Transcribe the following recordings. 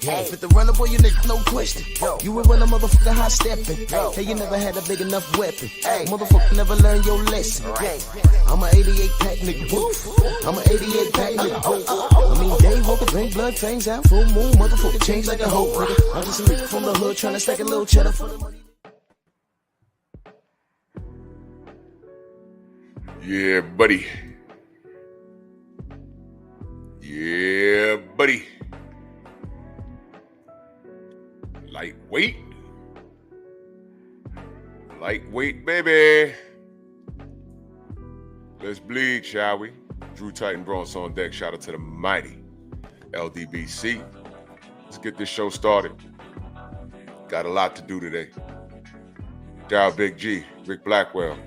Fit the runner, boy, you nigga, no question. You would run a motherfucker high stepping. Hey, you never had a big enough weapon. Motherfucker never learned your lesson. I'm a 88 pack nigga. I'm a 88 pack nigga. I mean, day walker, drink blood, fangs out, full moon, motherfucker change like a hoe, nigga. I'm just a nigga from the hood trying to stack a little cheddar for the money. Yeah, buddy. Yeah, buddy. Lightweight. Lightweight, baby. Let's bleed, shall we? Drew Titan Bronx on deck. Shout out to the mighty LDBC. Let's get this show started. Got a lot to do today. Dow Big G, Rick Blackwell,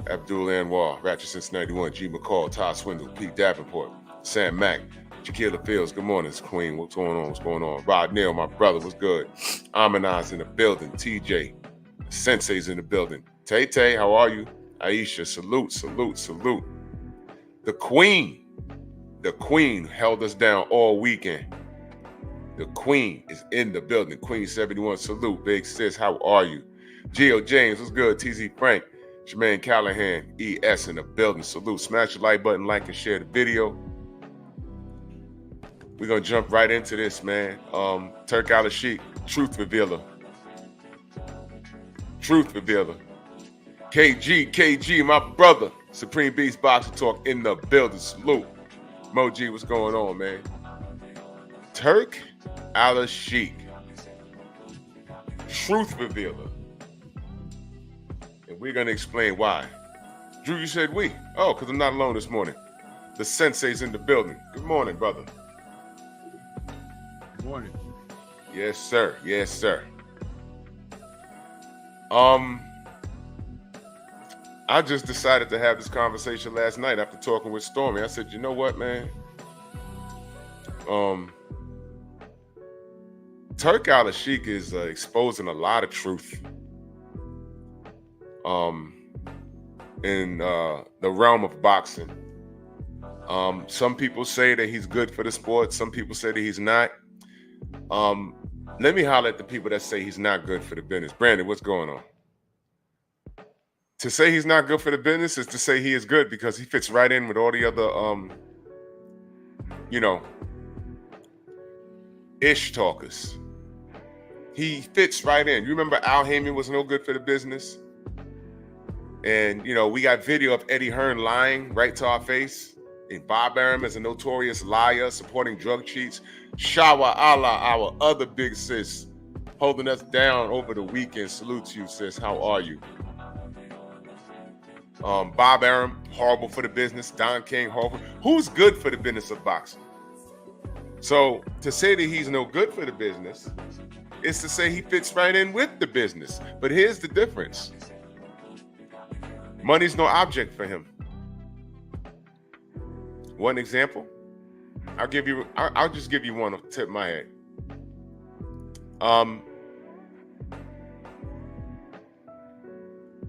Abdul Anwar, Ratchet since 91, G McCall, Todd Swindle, Pete Davenport, Sam Mack, Jaquila Fields. Good morning, Queen. What's going on? What's going on? Rod Neal, my brother. What's good? Aminaz in the building. TJ, Sensei's in the building. Tay Tay, how are you? Aisha, salute, salute, salute. The Queen held us down all weekend. The Queen is in the building. Queen 71, salute. Big sis, how are you? Gio James, what's good? TZ Frank, Jermaine Callahan, ES in the building. Salute. Smash the like button, like and share the video. We're going to jump right into this, man. Turki Alashikh, Truth Revealer. Truth Revealer. KG, my brother. Supreme Beast Boxer Talk in the building. Salute. Moji, what's going on, man? Turki Alashikh, Truth Revealer. And we're going to explain why. Drew, you said we. Oh, because I'm not alone this morning. The Sensei's in the building. Good morning, brother. Good morning. Yes, sir. Yes, sir. I just decided to have this conversation last night after talking with Stormy. I said, you know what, man? Turki Alashikh is exposing a lot of truth in the realm of boxing. Some people say that he's good for the sport. Some people say that he's not. Let me holler at the people that say he's not good for the business. Brandon, what's going on? To say he's not good for the business is to say he is good because he fits right in with all the other, ish talkers. He fits right in. You remember Al Heyman was no good for the business? And, we got video of Eddie Hearn lying right to our face. And Bob Arum as a notorious liar, supporting drug cheats. Shawa Allah, our other big sis, holding us down over the weekend. Salute to you, sis. How are you? Bob Arum, horrible for the business. Don King, horrible. Who's good for the business of boxing? So to say that he's no good for the business is to say he fits right in with the business. But here's the difference. Money's no object for him. One example, I'll just give you one off the tip of my head.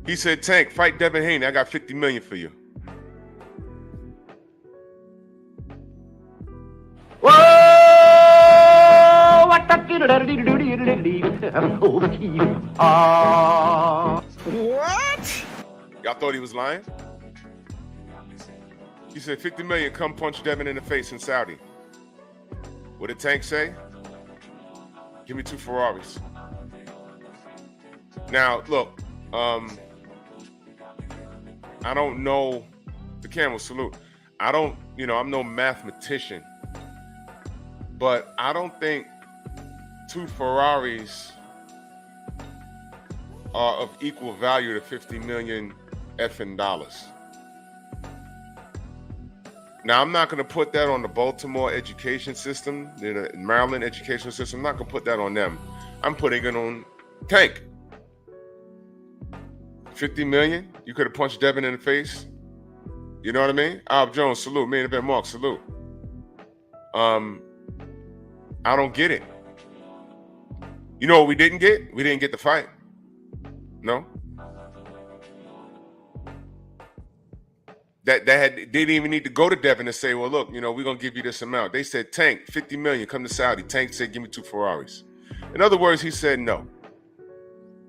He said, Tank, fight Devin Haney. I got $50 million for you. Whoa! What? Y'all thought he was lying? He said, 50 million, come punch Devin in the face in Saudi. What did Tank say? Give me 2 Ferraris. Now, look, I don't know, the camera, salute. I'm no mathematician, but I don't think 2 Ferraris are of equal value to 50 million effing dollars. Now, I'm not going to put that on the Baltimore education system, the Maryland education system. I'm not going to put that on them. I'm putting it on Tank. 50 million? You could have punched Devin in the face. You know what I mean? Alb Jones, salute. Main Event Mark, salute. I don't get it. You know what we didn't get? We didn't get the fight. No? didn't even need to go to Devin and say, well, look, we're going to give you this amount. They said, Tank, 50 million, come to Saudi. Tank said, give me 2 Ferraris. In other words, he said, no.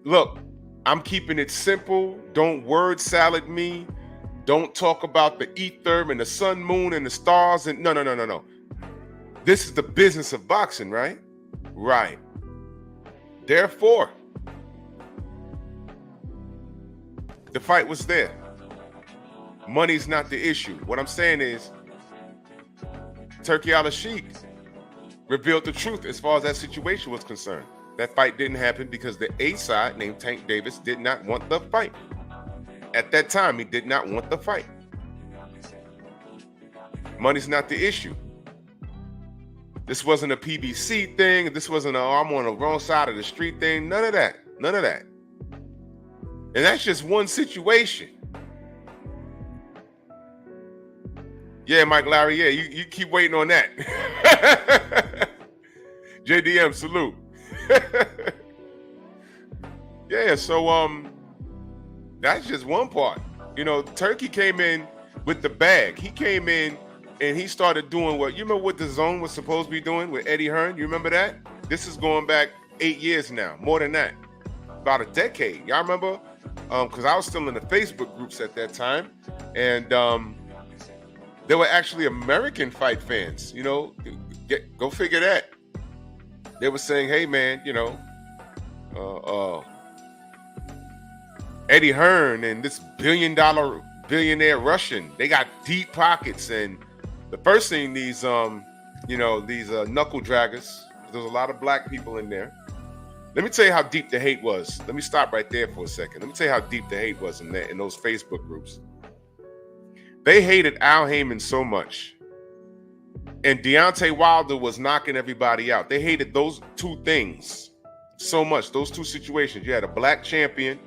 Look, I'm keeping it simple. Don't word salad me. Don't talk about the ether and the sun, moon, and the stars. And no. This is the business of boxing, right? Right. Therefore, the fight was there. Money's not the issue. What I'm saying is, Turki Alashikh revealed the truth as far as that situation was concerned. That fight didn't happen because the A side, named Tank Davis, did not want the fight. At that time, he did not want the fight. Money's not the issue. This wasn't a PBC thing. This wasn't I'm on the wrong side of the street thing. None of that. None of that. And that's just one situation. Yeah, Mike Larry, yeah, you keep waiting on that. JDM, salute. Yeah, so that's just one part. Turki came in with the bag. He came in and he started doing you remember what the Zone was supposed to be doing with Eddie Hearn? You remember that? This is going back 8 years now, more than that. About a decade. Y'all remember? Because I was still in the Facebook groups at that time. And there were actually American fight fans, go figure that. They were saying, hey, man, Eddie Hearn and this billionaire Russian, they got deep pockets. And the first thing these knuckle draggers, there's a lot of black people in there. Let me tell you how deep the hate was. Let me stop right there for a second. Let me tell you how deep the hate was in those Facebook groups. They hated Al Heyman so much. And Deontay Wilder was knocking everybody out. They hated those two things so much, those two situations. You had a black champion,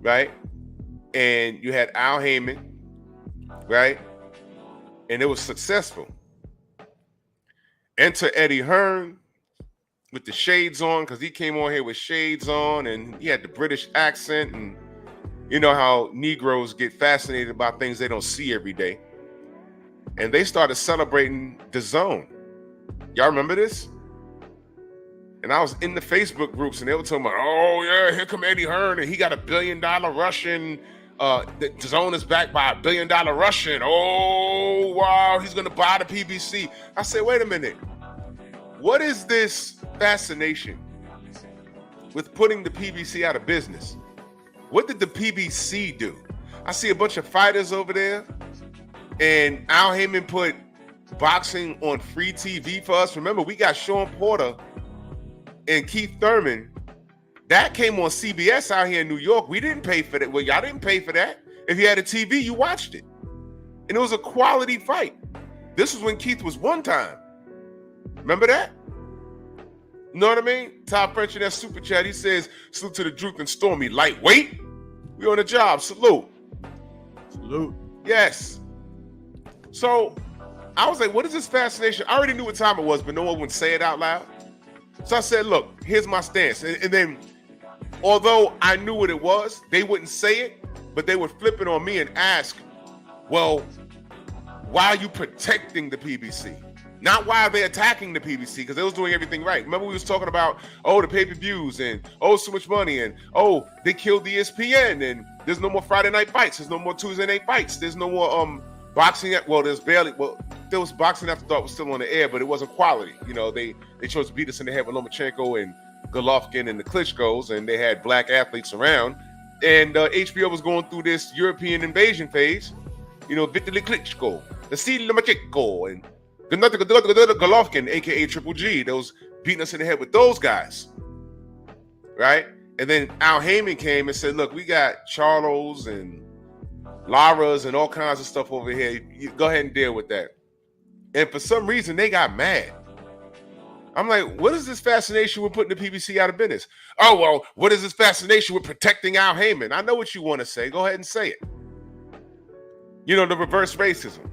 right? And you had Al Heyman, right? And it was successful. Enter Eddie Hearn with the shades on, because he came on here with shades on and he had the British accent. And you know how Negroes get fascinated about things they don't see every day. And they started celebrating the Zone. Y'all remember this? And I was in the Facebook groups and they were talking about, oh yeah, here come Eddie Hearn and he got $1 billion Russian. The Zone is backed by $1 billion Russian. Oh, wow, he's going to buy the PBC. I said, wait a minute. What is this fascination with putting the PBC out of business? What did the PBC do? I see a bunch of fighters over there, and Al Heyman put boxing on free TV for us. Remember, we got Sean Porter and Keith Thurman. That came on CBS out here in New York. We didn't pay for that. Well, y'all didn't pay for that. If you had a TV, you watched it. And it was a quality fight. This was when Keith was one time. Remember that? You know what I mean? Todd French in that super chat, he says, salute to the Duke and Stormy. Lightweight? We on the job. Salute. Salute. Yes. So I was like, what is this fascination? I already knew what time it was, but no one would say it out loud. So I said, look, here's my stance. And then, although I knew what it was, they wouldn't say it, but they would flip it on me and ask, well, why are you protecting the PBC? Not why are they attacking the PBC, because they was doing everything right. Remember we was talking about, the pay-per-views and, so much money and, they killed the ESPN and there's no more Friday night fights. There's no more Tuesday night fights. There's no more boxing. There was boxing after thought was still on the air, but it wasn't quality. They chose to beat us in the head with Lomachenko and Golovkin and the Klitschko's, and they had black athletes around. And HBO was going through this European invasion phase. Vitaly Klitschko, Vasily Lomachenko, and Golovkin, aka Triple G. They was beating us in the head with those guys, right? And then Al Heyman came and said, look, we got Charlos and Lara's and all kinds of stuff over here. You go ahead and deal with that. And for some reason, they got mad. I'm like, what is this fascination with putting the PBC out of business? Oh, well, what is this fascination with protecting Al Heyman? I know what you want to say. Go ahead and say it. The reverse racism.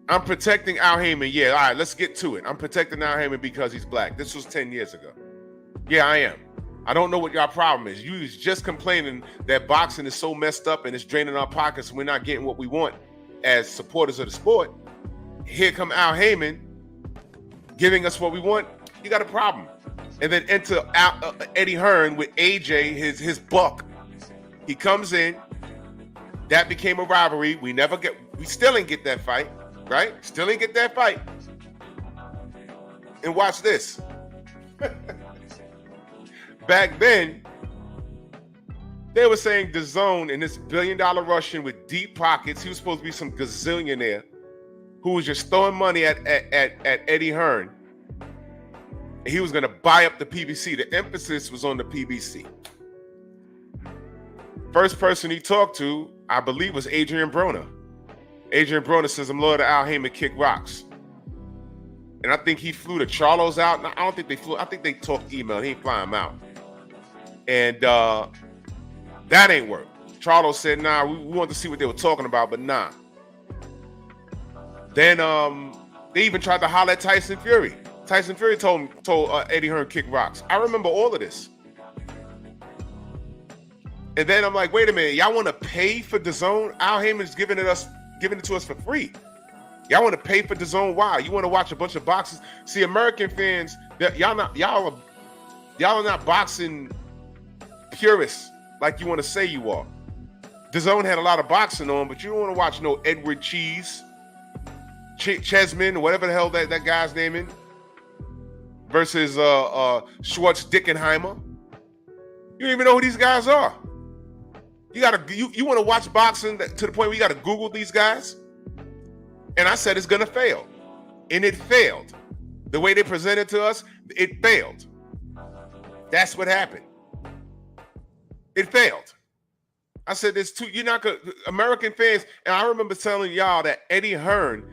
I'm protecting Al Heyman. Yeah, all right, let's get to it. I'm protecting Al Heyman because he's black. This was 10 years ago. Yeah, I am. I don't know what y'all problem is. You was just complaining that boxing is so messed up and it's draining our pockets and we're not getting what we want as supporters of the sport. Here come Al Heyman giving us what we want. You got a problem. And then enter Eddie Hearn with AJ, his buck. He comes in. That became a rivalry. We still ain't get that fight, right? Still ain't get that fight. And watch this. Back then, they were saying DAZN and this billion-dollar Russian with deep pockets, he was supposed to be some gazillionaire who was just throwing money at Eddie Hearn. And he was going to buy up the PBC. The emphasis was on the PBC. First person he talked to, I believe, was Adrian Broner. Adrian Broner says, I'm loyal to Al Heyman, kick rocks. And I think he flew to Charlo's out. No, I don't think they flew. I think they talked email. He ain't fly him out. And that ain't work. Charlo said, nah, we wanted to see what they were talking about, but nah. Then they even tried to holler at Tyson Fury. Tyson Fury told Eddie Hearn kick rocks. I remember all of this. And then I'm like, wait a minute, y'all want to pay for DAZN? Al Heyman's giving it to us for free. Y'all want to pay for DAZN? Why? You want to watch a bunch of boxers? See, American fans, y'all are not boxing purists like you want to say you are. DAZN had a lot of boxing on, but you don't want to watch no Edward Chesman, or whatever the hell that guy's name is, versus Schwartz Dickenheimer. You don't even know who these guys are. You want to watch boxing to the point where you got to Google these guys? And I said it's gonna fail. And it failed. The way they presented to us, it failed. That's what happened. It failed. I said you're not gonna, American fans, and I remember telling y'all that Eddie Hearn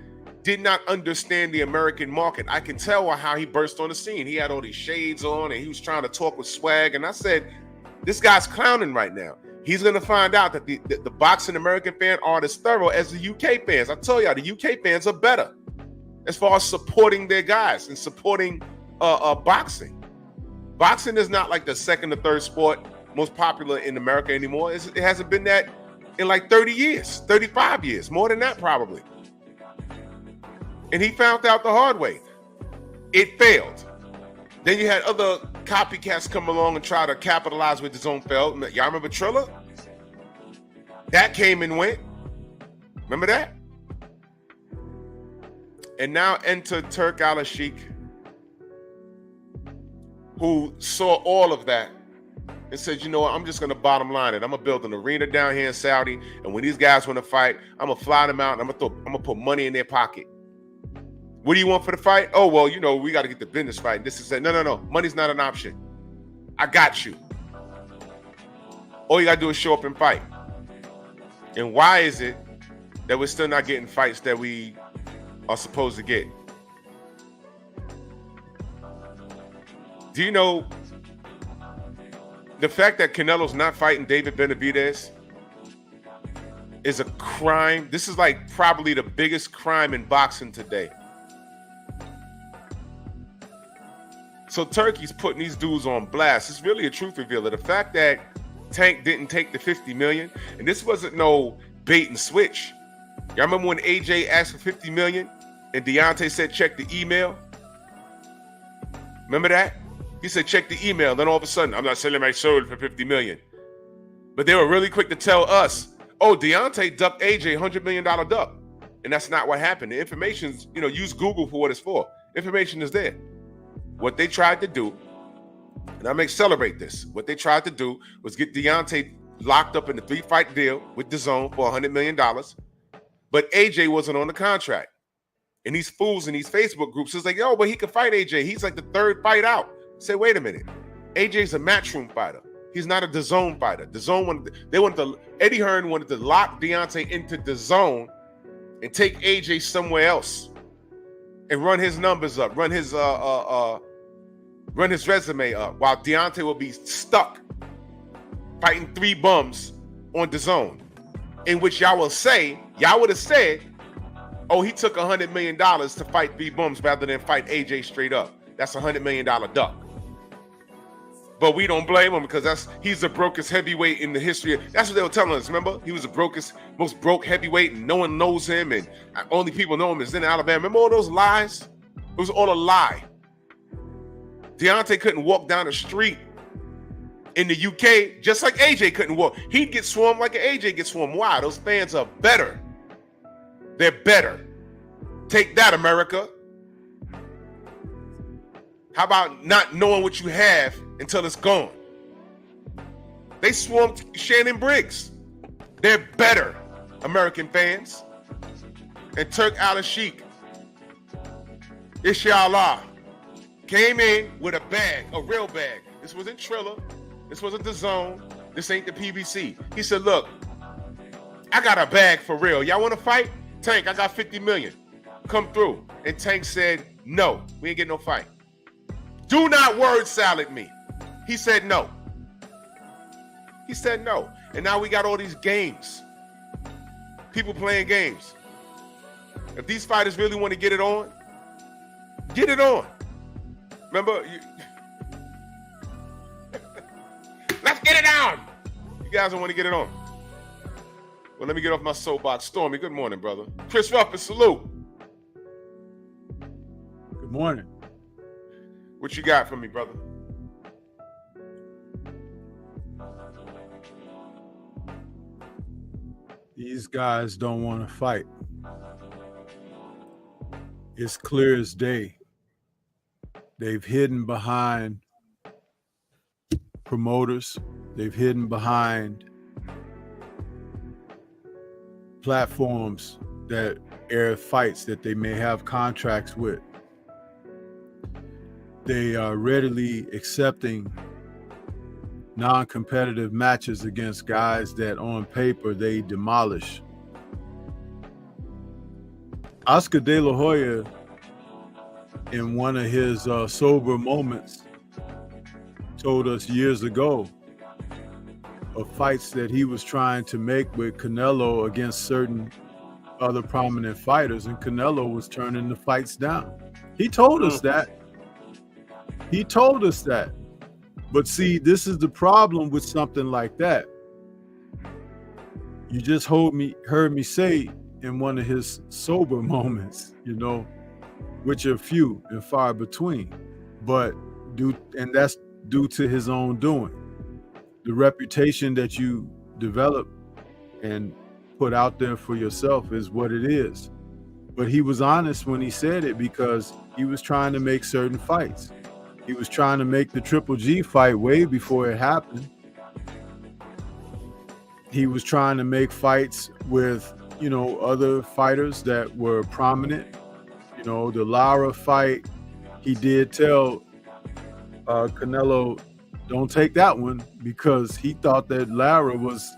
did not understand the American market. I can tell how he burst on the scene. He had all these shades on and he was trying to talk with swag. And I said, this guy's clowning right now. He's going to find out that the boxing American fan aren't as thorough as the UK fans. I tell y'all, the UK fans are better as far as supporting their guys and supporting boxing. Boxing is not like the second or third sport most popular in America anymore. It hasn't been that in like 30 years, 35 years, more than that probably. And he found out the hard way. It failed. Then you had other copycats come along and try to capitalize with his own failed. Y'all remember Triller? That came and went. Remember that? And now enter Turki Alashikh, who saw all of that and said, you know what, I'm just going to bottom line it. I'm going to build an arena down here in Saudi, and when these guys want to fight, I'm going to fly them out, and I'm going to put money in their pocket. What do you want for the fight? Oh, well, you know, we got to get the business fight. This is that. No. Money's not an option. I got you. All you got to do is show up and fight. And why is it that we're still not getting fights that we are supposed to get? Do you know the fact that Canelo's not fighting David Benavidez is a crime? This is like probably the biggest crime in boxing today. So Turkey's putting these dudes on blast. It's really a truth revealer. The fact that Tank didn't take the $50 million, and this wasn't no bait and switch. Y'all remember when AJ asked for $50 million and Deontay said, check the email? Remember that? He said, check the email. Then all of a sudden, I'm not selling my soul for $50 million. But they were really quick to tell us, oh, Deontay ducked AJ $100 million duck. And that's not what happened. The information's, use Google for what it's for. Information is there. What they tried to do, and I'm going to celebrate this, what they tried to do was get Deontay locked up in a 3-fight deal with DAZN for $100 million. But AJ wasn't on the contract. And these fools in these Facebook groups is like, yo, but he can fight AJ. He's like the third fight out. Say, wait a minute. AJ's a matchroom fighter. He's not a DAZN fighter. Eddie Hearn wanted to lock Deontay into DAZN and take AJ somewhere else and run his numbers up, run his resume up, while Deontay will be stuck fighting 3 bums on DAZN, in which y'all would have said, oh, he took $100 million to fight 3 bums rather than fight AJ straight up. That's $100 million duck. But we don't blame him because he's the brokest heavyweight in the history. That's what they were telling us, remember? He was the most broke heavyweight, and no one knows him, and only people know him is in Alabama. Remember all those lies? It was all a lie. Deontay couldn't walk down the street in the UK, just like AJ couldn't walk. He'd get swarmed like an AJ gets swarmed. Why? Those fans are better. They're better. Take that, America. How about not knowing what you have until it's gone? They swarmed Shannon Briggs. They're better, American fans. And Turki Alashikh, inshallah, came in with a bag, a real bag. This wasn't Triller. This wasn't the Zone. This ain't the PBC. He said, look, I got a bag for real. Y'all want to fight? Tank, I got 50 million. Come through. And Tank said, no, we ain't getting no fight. Do not word salad me. He said no. He said no. And now we got all these games. People playing games. If these fighters really want to get it on, get it on. Remember? Let's get it on. You guys don't want to get it on. Well, let me get off my soapbox. Stormy, good morning, brother. Chris Ruffin, salute. Good morning. What you got for me, brother? These guys don't want to fight. It's clear as day. They've hidden behind promoters. They've hidden behind platforms that air fights that they may have contracts with. They are readily accepting non-competitive matches against guys that on paper they demolish. Oscar De La Hoya, in one of his sober moments, told us years ago of fights that he was trying to make with Canelo against certain other prominent fighters, and Canelo was turning the fights down. He told us that. He told us that. But see, this is the problem with something like that. You just heard me say in one of his sober moments, which are few and far between, and that's due to his own doing. The reputation that you develop and put out there for yourself is what it is. But he was honest when he said it, because he was trying to make certain fights. He was trying to make the Triple G fight way before it happened. He was trying to make fights with, other fighters that were prominent. The Lara fight, he did tell Canelo, don't take that one, because he thought that Lara was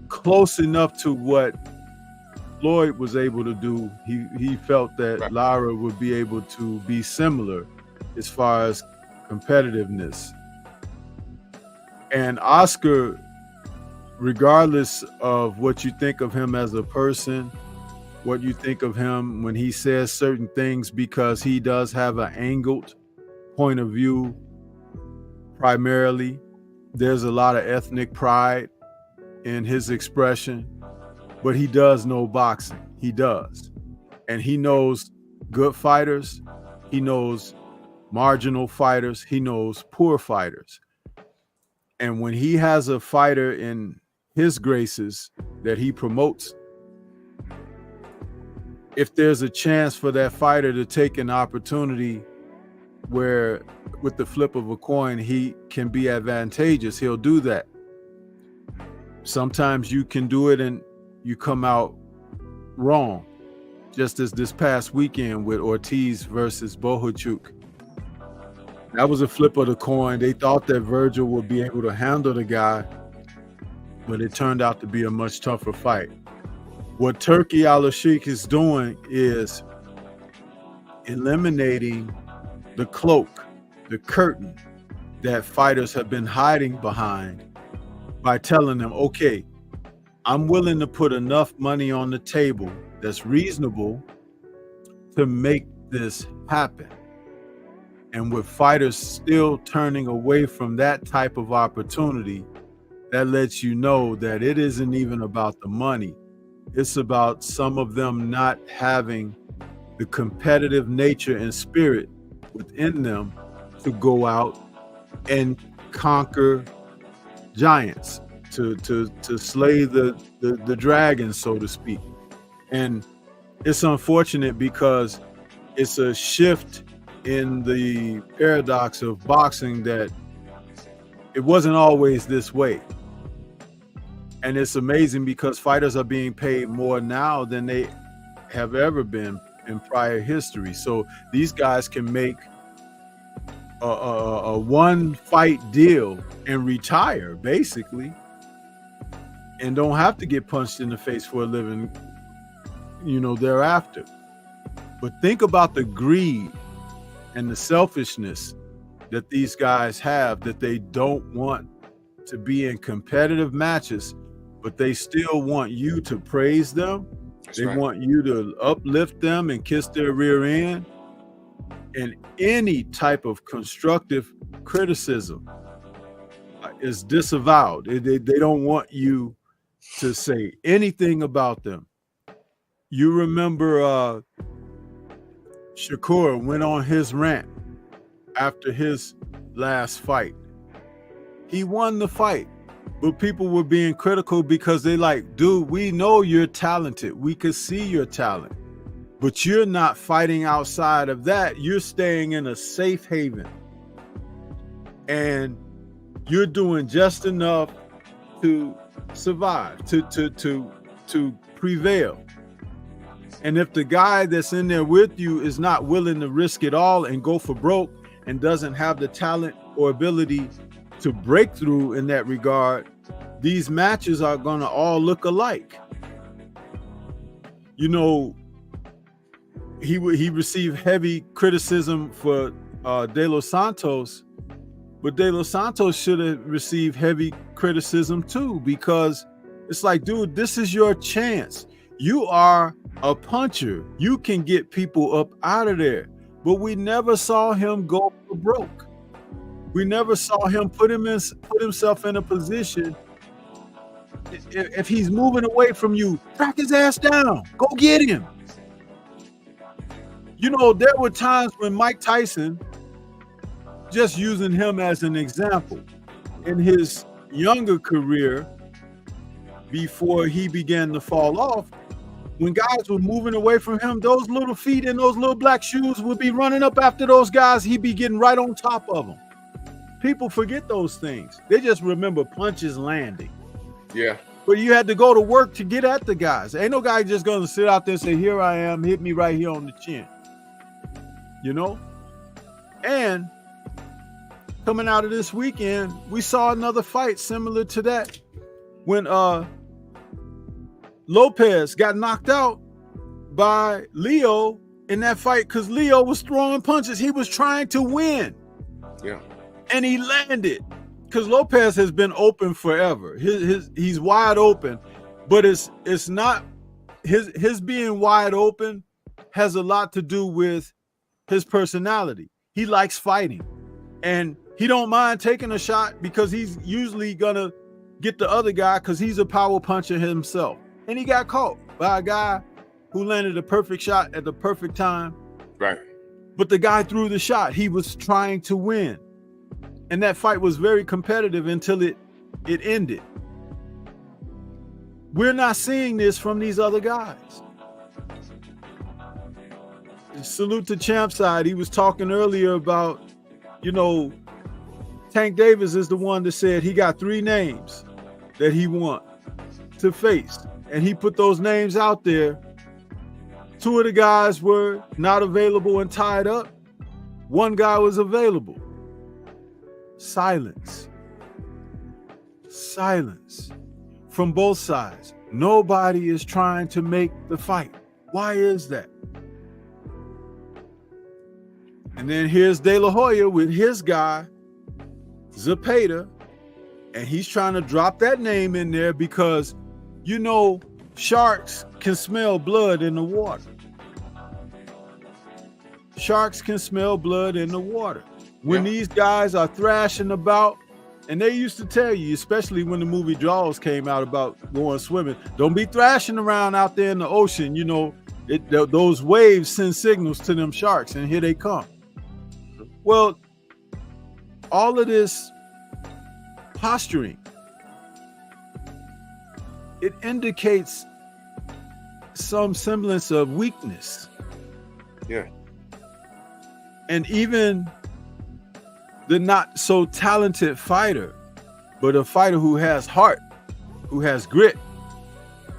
close enough to what Floyd was able to do. He felt that Lara would be able to be similar as far as competitiveness. And Oscar, regardless of what you think of him as a person, what you think of him when he says certain things, because he does have an angled point of view primarily. There's a lot of ethnic pride in his expression, but he does know boxing. He does. And he knows good fighters. He knows marginal fighters. He knows poor fighters. And when he has a fighter in his graces that he promotes, if there's a chance for that fighter to take an opportunity where with the flip of a coin he can be advantageous, he'll do that. Sometimes you can do it and you come out wrong, just as this past weekend with Ortiz versus Bohachuk. That was a flip of the coin. They thought that Virgil would be able to handle the guy, but it turned out to be a much tougher fight. What Turki Alashikh is doing is eliminating the cloak, the curtain that fighters have been hiding behind, by telling them, okay, I'm willing to put enough money on the table that's reasonable to make this happen. And with fighters still turning away from that type of opportunity, that lets you know that it isn't even about the money. It's about some of them not having the competitive nature and spirit within them to go out and conquer giants, to slay the dragon, so to speak. And it's unfortunate because it's a shift in the paradox of boxing that it wasn't always this way. And it's amazing because fighters are being paid more now than they have ever been in prior history. So these guys can make a one fight deal and retire basically, and don't have to get punched in the face for a living, thereafter. But think about the greed and the selfishness that these guys have, that they don't want to be in competitive matches, but they still want you to praise them. They want you to uplift them and kiss their rear end. And any type of constructive criticism is disavowed. They don't want you to say anything about them. You remember Shakur went on his rant after his last fight. He won the fight, but people were being critical because they like, dude, we know you're talented. We could see your talent, but you're not fighting outside of that. You're staying in a safe haven, and you're doing just enough to survive, to prevail. And if the guy that's in there with you is not willing to risk it all and go for broke and doesn't have the talent or ability to break through in that regard, these matches are going to all look alike. He received heavy criticism for De Los Santos, but De Los Santos should have received heavy criticism too, because it's like, dude, this is your chance. You are a puncher. You can get people up out of there. But we never saw him go for broke. We never saw him put himself in a position. If he's moving away from you, track his ass down. Go get him. There were times when Mike Tyson, just using him as an example, in his younger career, before he began to fall off, when guys were moving away from him, those little feet and those little black shoes would be running up after those guys. He'd be getting right on top of them. People forget those things. They just remember punches landing. Yeah. But you had to go to work to get at the guys. Ain't no guy just going to sit out there and say, here I am, hit me right here on the chin. And coming out of this weekend, we saw another fight similar to that when Lopez got knocked out by Leo in that fight because Leo was throwing punches. He was trying to win. Yeah. And he landed because Lopez has been open forever. He's wide open, but it's not his being wide open has a lot to do with his personality. He likes fighting, and he don't mind taking a shot because he's usually gonna get the other guy because he's a power puncher himself. And he got caught by a guy who landed a perfect shot at the perfect time. Right. But the guy threw the shot. He was trying to win. And that fight was very competitive until it ended. We're not seeing this from these other guys. Salute to Champside. He was talking earlier about, Tank Davis is the one that said he got 3 names that he want to face. And he put those names out there. 2 of the guys were not available and tied up. 1 guy was available. Silence. Silence from both sides. Nobody is trying to make the fight. Why is that? And then here's De La Hoya with his guy, Zepeda, and he's trying to drop that name in there because, sharks can smell blood in the water. sharks can smell blood in the water. When Yeah. these guys are thrashing about, and they used to tell you, especially when the movie Jaws came out about going swimming, don't be thrashing around out there in the ocean. You know, those waves send signals to them sharks, and here they come. Well, all of this posturing, it indicates some semblance of weakness. Yeah. And even the not so talented fighter, but a fighter who has heart, who has grit,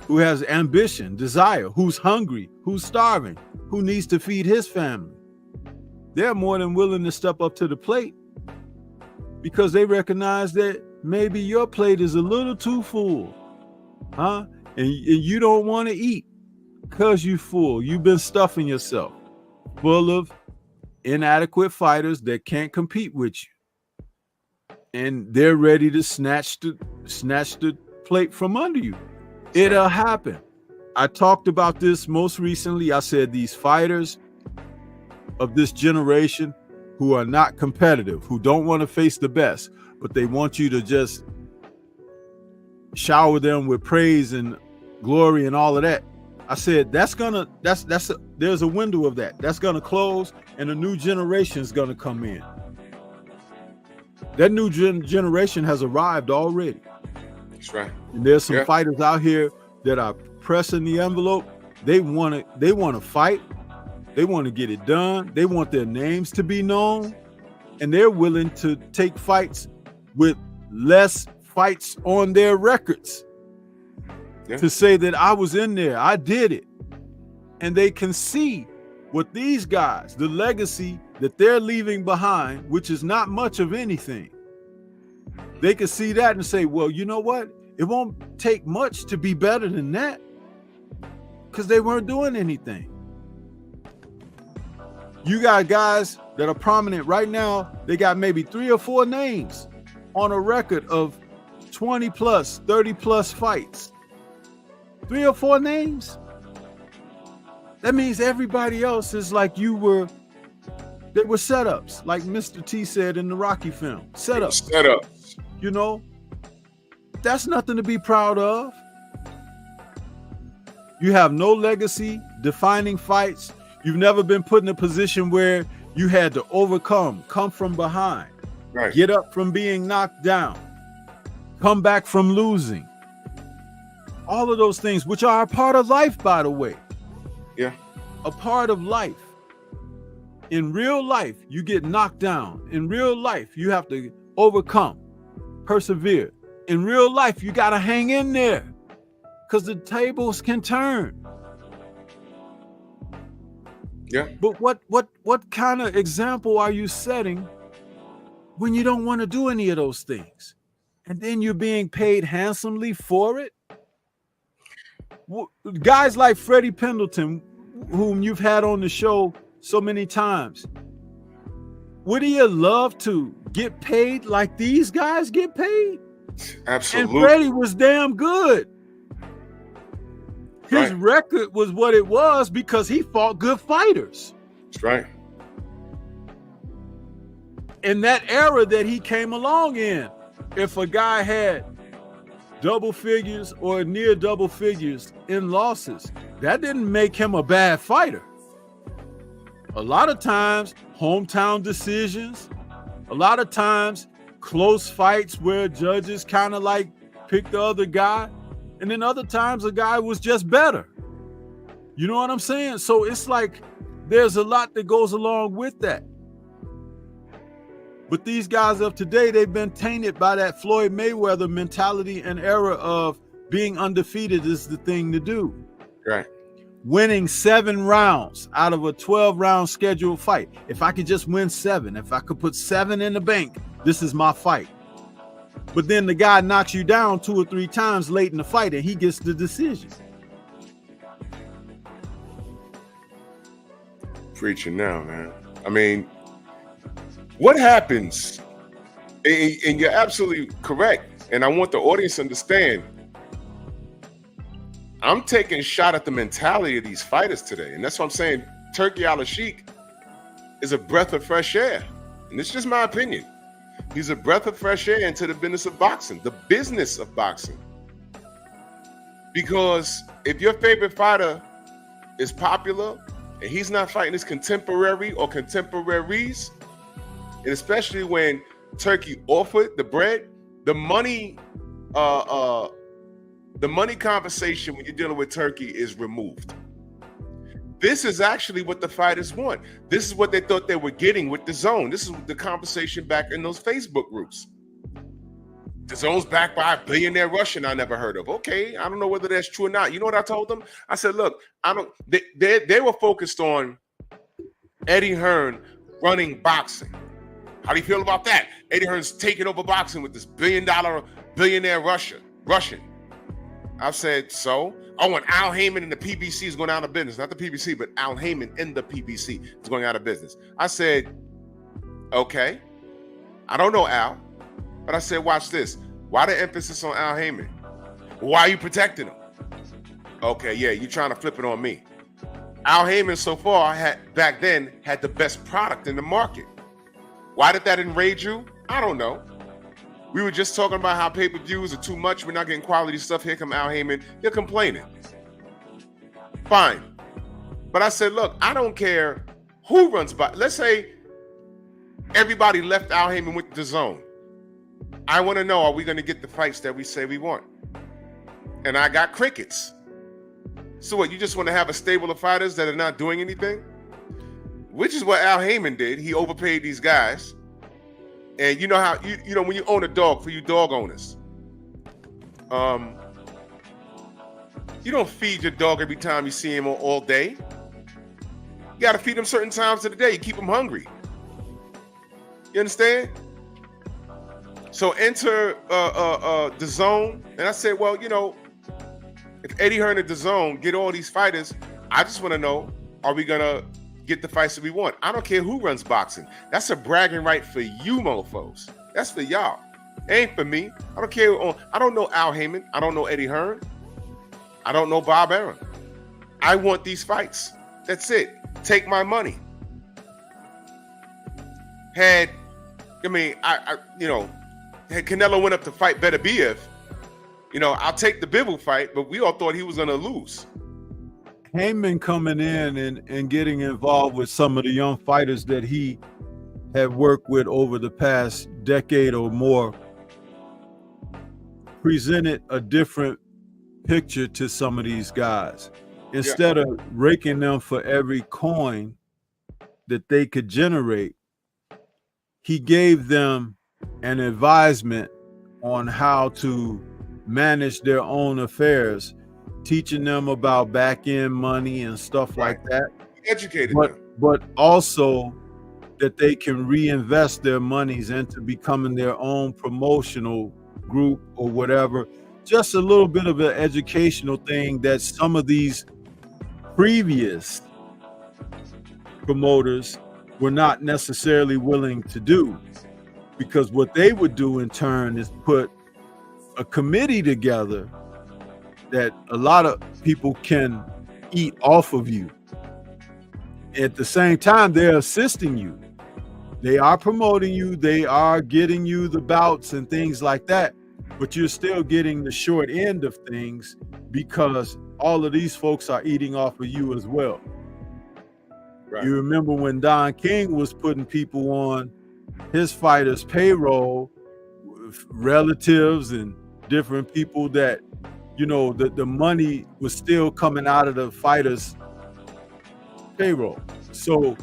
who has ambition, desire, who's hungry, who's starving, who needs to feed his family, they're more than willing to step up to the plate because they recognize that maybe your plate is a little too full, huh? And you don't want to eat because you're full. You've been stuffing yourself full of inadequate fighters that can't compete with you, and they're ready to snatch the plate from under you. It'll happen. I talked about this most recently. I said these fighters of this generation who are not competitive, who don't want to face the best, but they want you to just shower them with praise and glory and all of that. I said there's a window of that. That's gonna close, and a new generation is gonna come in. That new generation has arrived already. That's right. And there's some fighters out here that are pressing the envelope. They want to fight. They want to get it done. They want their names to be known, and they're willing to take fights with less fights on their records to say that I was in there, I did it. And they can see what these guys, the legacy that they're leaving behind, which is not much of anything. They can see that and say, well, you know what? It won't take much to be better than that, because they weren't doing anything. You got guys that are prominent right now. They got maybe 3 or 4 names on a record of 20 plus, 30 plus fights. 3 or 4 names. That means everybody else is like they were setups, like Mr. T said in the Rocky film. Setups. You know, that's nothing to be proud of. You have no legacy, defining fights. You've never been put in a position where you had to overcome, come from behind, get up from being knocked down, come back from losing. All of those things, which are a part of life, by the way. Yeah. A part of life. In real life, you get knocked down. In real life, you have to overcome, persevere. In real life, you got to hang in there because the tables can turn. Yeah. But what kind of example are you setting when you don't want to do any of those things? And then you're being paid handsomely for it? Guys like Freddie Pendleton, whom you've had on the show so many times, would you love to get paid like these guys get paid? Absolutely. And Freddie was damn good. His record was what it was because he fought good fighters. That's right. In that era that he came along in, if a guy had double figures or near double figures in losses, that didn't make him a bad fighter. A lot of times, hometown decisions, a lot of times, close fights where judges kind of like pick the other guy, and then other times a guy was just better. You know what I'm saying? So it's like there's a lot that goes along with that. But these guys of today, they've been tainted by that Floyd Mayweather mentality and era of being undefeated is the thing to do. Right. Winning 7 rounds out of a 12-round scheduled fight. If I could just win 7, if I could put 7 in the bank, this is my fight. But then the guy knocks you down 2 or 3 times late in the fight and he gets the decision. Preaching now, man. I mean, what happens? And you're absolutely correct. And I want the audience to understand. I'm taking a shot at the mentality of these fighters today. And that's what I'm saying. Turki Alashikh, is a breath of fresh air. And this is just my opinion. He's a breath of fresh air into the business of boxing, the business of boxing. Because if your favorite fighter is popular and he's not fighting his contemporary or contemporaries, and especially when Turkey offered the bread, the money conversation when you're dealing with Turkey is removed. This is actually what the fighters want. This is what they thought they were getting with the zone. This is the conversation back in those Facebook groups. The zone's backed by a billionaire Russian I never heard of. Okay, I don't know whether that's true or not. You know what I told them? I said, look, they were focused on Eddie Hearn running boxing. How do you feel about that? Eddie Hearn's taking over boxing with this billionaire Russian. I've said, so? Oh, and Al Heyman and the PBC is going out of business. Not the PBC, but Al Heyman and the PBC is going out of business. I said, okay. I don't know Al, but I said, watch this. Why the emphasis on Al Heyman? Why are you protecting him? Okay, yeah, you're trying to flip it on me. Al Heyman so far back then had the best product in the market. Why did that enrage you? I don't know. We were just talking about how pay-per-views are too much. We're not getting quality stuff. Here come Al Heyman. You're complaining. Fine. But I said, look, I don't care who runs by. Let's say everybody left Al Heyman with the zone. I want to know, are we going to get the fights that we say we want? And I got crickets. So what, you just want to have a stable of fighters that are not doing anything? Which is what Al Heyman did. He overpaid these guys. And you know how, you know, when you own a dog, for you dog owners, you don't feed your dog every time you see him all day. You got to feed him certain times of the day. You keep him hungry. You understand? So enter the zone. And I said, well, you know, if Eddie Hearn at the zone get all these fighters, I just want to know, are we going to get the fights that we want? I don't care who runs boxing. That's a bragging right for you mofos. That's for y'all. It ain't for me. I don't care. I don't know Al Heyman. I don't know Eddie Hearn. I don't know Bob Arum. I want these fights. That's it. Take my money. Had Canelo went up to fight Beterbiev, you know, I'll take the Bivol fight, but we all thought he was going to lose. Heyman coming in and getting involved with some of the young fighters that he had worked with over the past decade or more presented a different picture to some of these guys. Instead of raking them for every coin that they could generate, he gave them an advisement on how to manage their own affairs, teaching them about back-end money and stuff like that. Educated them. But also that they can reinvest their monies into becoming their own promotional group or whatever. Just a little bit of an educational thing that some of these previous promoters were not necessarily willing to do, because what they would do in turn is put a committee together that a lot of people can eat off of you. At the same time, they're assisting you. They are promoting you. They are getting you the bouts and things like that. But you're still getting the short end of things because all of these folks are eating off of you as well. Right. You remember when Don King was putting people on his fighters' payroll, relatives and different people that, you know, the money was still coming out of the fighters' payroll. So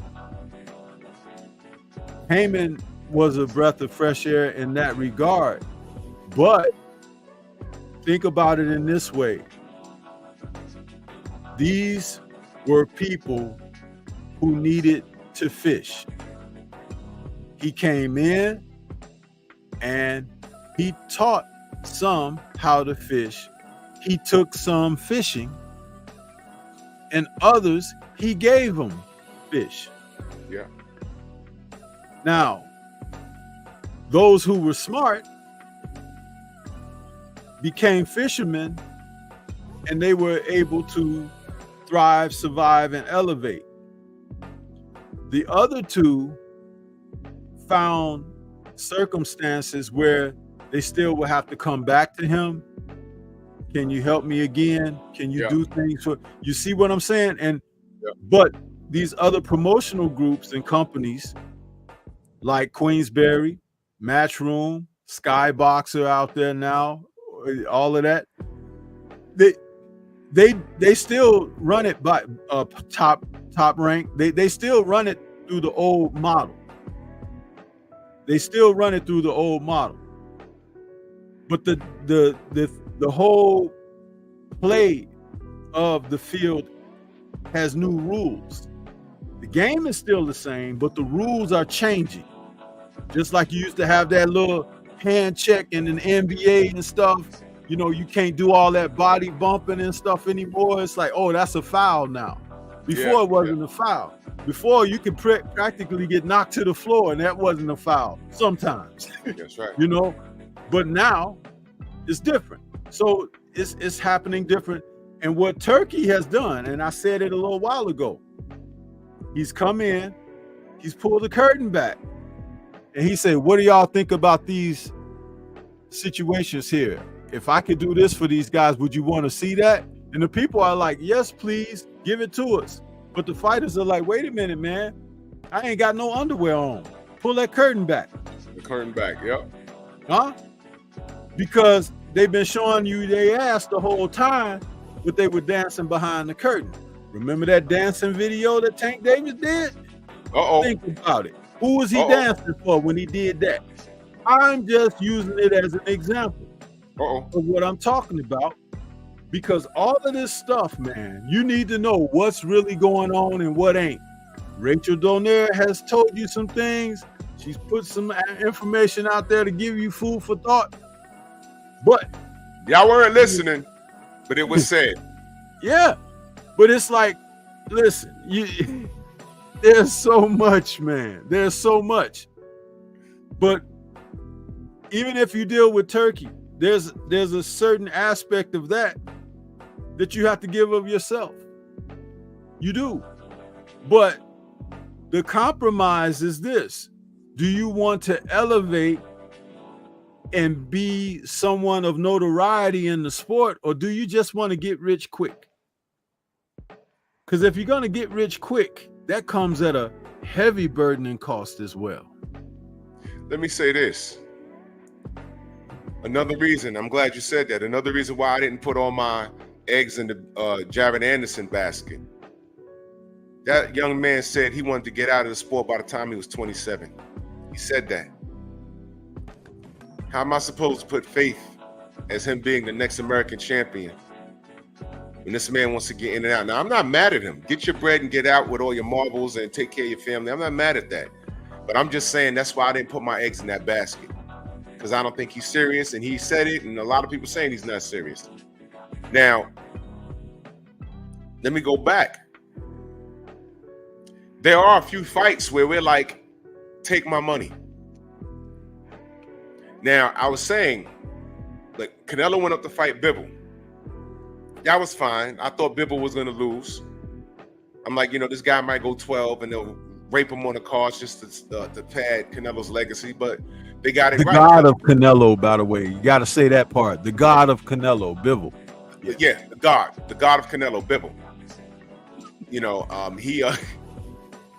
Heyman was a breath of fresh air in that regard. But think about it in this way. These were people who needed to fish. He came in and he taught some how to fish. He took some fishing, and others he gave them fish. Yeah. Now, those who were smart became fishermen, and they were able to thrive, survive, and elevate. The other two found circumstances where they still will have to come back to him. Can you help me again? Can you do things for you? See what I'm saying? And but these other promotional groups and companies like Queensberry, Matchroom, Skyboxer out there now, all of that, they still run it by top rank. They still run it through the old model. But the whole play of the field has new rules. The game is still the same, but the rules are changing. Just like you used to have that little hand check in an NBA and stuff. You know, you can't do all that body bumping and stuff anymore. It's like, oh, that's a foul now. Before it wasn't a foul. Before you could practically get knocked to the floor and that wasn't a foul sometimes. That's right. You know, but now it's different. So it's happening different. And what Turkey has done, and I said it a little while ago, he's come in, he's pulled the curtain back, and he said, what do y'all think about these situations here? If I could do this for these guys, would you want to see that? And the people are like, yes, please, give it to us. But the fighters are like, wait a minute, man. I ain't got no underwear on. Pull that curtain back. The curtain back, yep. Huh? Because they've been showing you their ass the whole time, but they were dancing behind the curtain. Remember that dancing video that Tank Davis did? Think about it. Who was he dancing for when he did that? I'm just using it as an example of what I'm talking about, because all of this stuff, man, you need to know what's really going on and what ain't. Rachel Donaire has told you some things. She's put some information out there to give you food for thought. But y'all weren't listening, but it was said. Yeah, but it's like, listen, there's so much, man. There's so much. But even if you deal with Turkey, there's a certain aspect of that you have to give of yourself. You do. But the compromise is this. Do you want to elevate and be someone of notoriety in the sport, or do you just want to get rich quick? Because if you're going to get rich quick, that comes at a heavy burden and cost as well. Let me say this. Another reason, I'm glad you said that. Another reason why I didn't put all my eggs in the Jared Anderson basket. That young man said he wanted to get out of the sport by the time he was 27. He said that. How am I supposed to put faith as him being the next American champion when this man wants to get in and out? Now, I'm not mad at him. Get your bread and get out with all your marbles and take care of your family. I'm not mad at that. But I'm just saying that's why I didn't put my eggs in that basket, because I don't think he's serious, and he said it, and a lot of people saying he's not serious. Now, let me go back. There are a few fights where we're like, take my money. Now, I was saying, like, Canelo went up to fight Bivol. That was fine. I thought Bivol was going to lose. I'm like, this guy might go 12 and they'll rape him on the cards just to pad Canelo's legacy, but they got it right. The God of Canelo, by the way. You got to say that part. The God of Canelo, Bivol. Yeah, the God of Canelo, Bivol.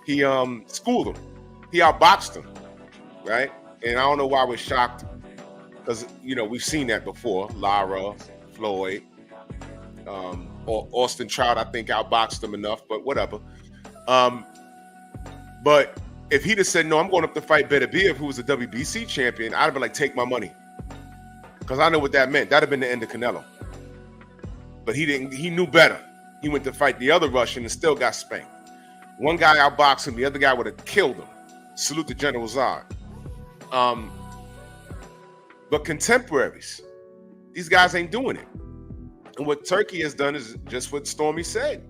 He schooled him. He outboxed him, right? And I don't know why we're shocked, because we've seen that before. Lara, Floyd, or Austin Trout, I think outboxed him enough, but whatever. But if he'd have said, no, I'm going up to fight Beterbiev, who was a WBC champion, I'd have been like, take my money, because I know what that meant. That'd have been the end of Canelo. But he didn't. He knew better. He went to fight the other Russian and still got spanked. One guy outboxed him, the other guy would have killed him. Salute to General Zod. But contemporaries, these guys ain't doing it. And what Turkey has done is just what Stormy said.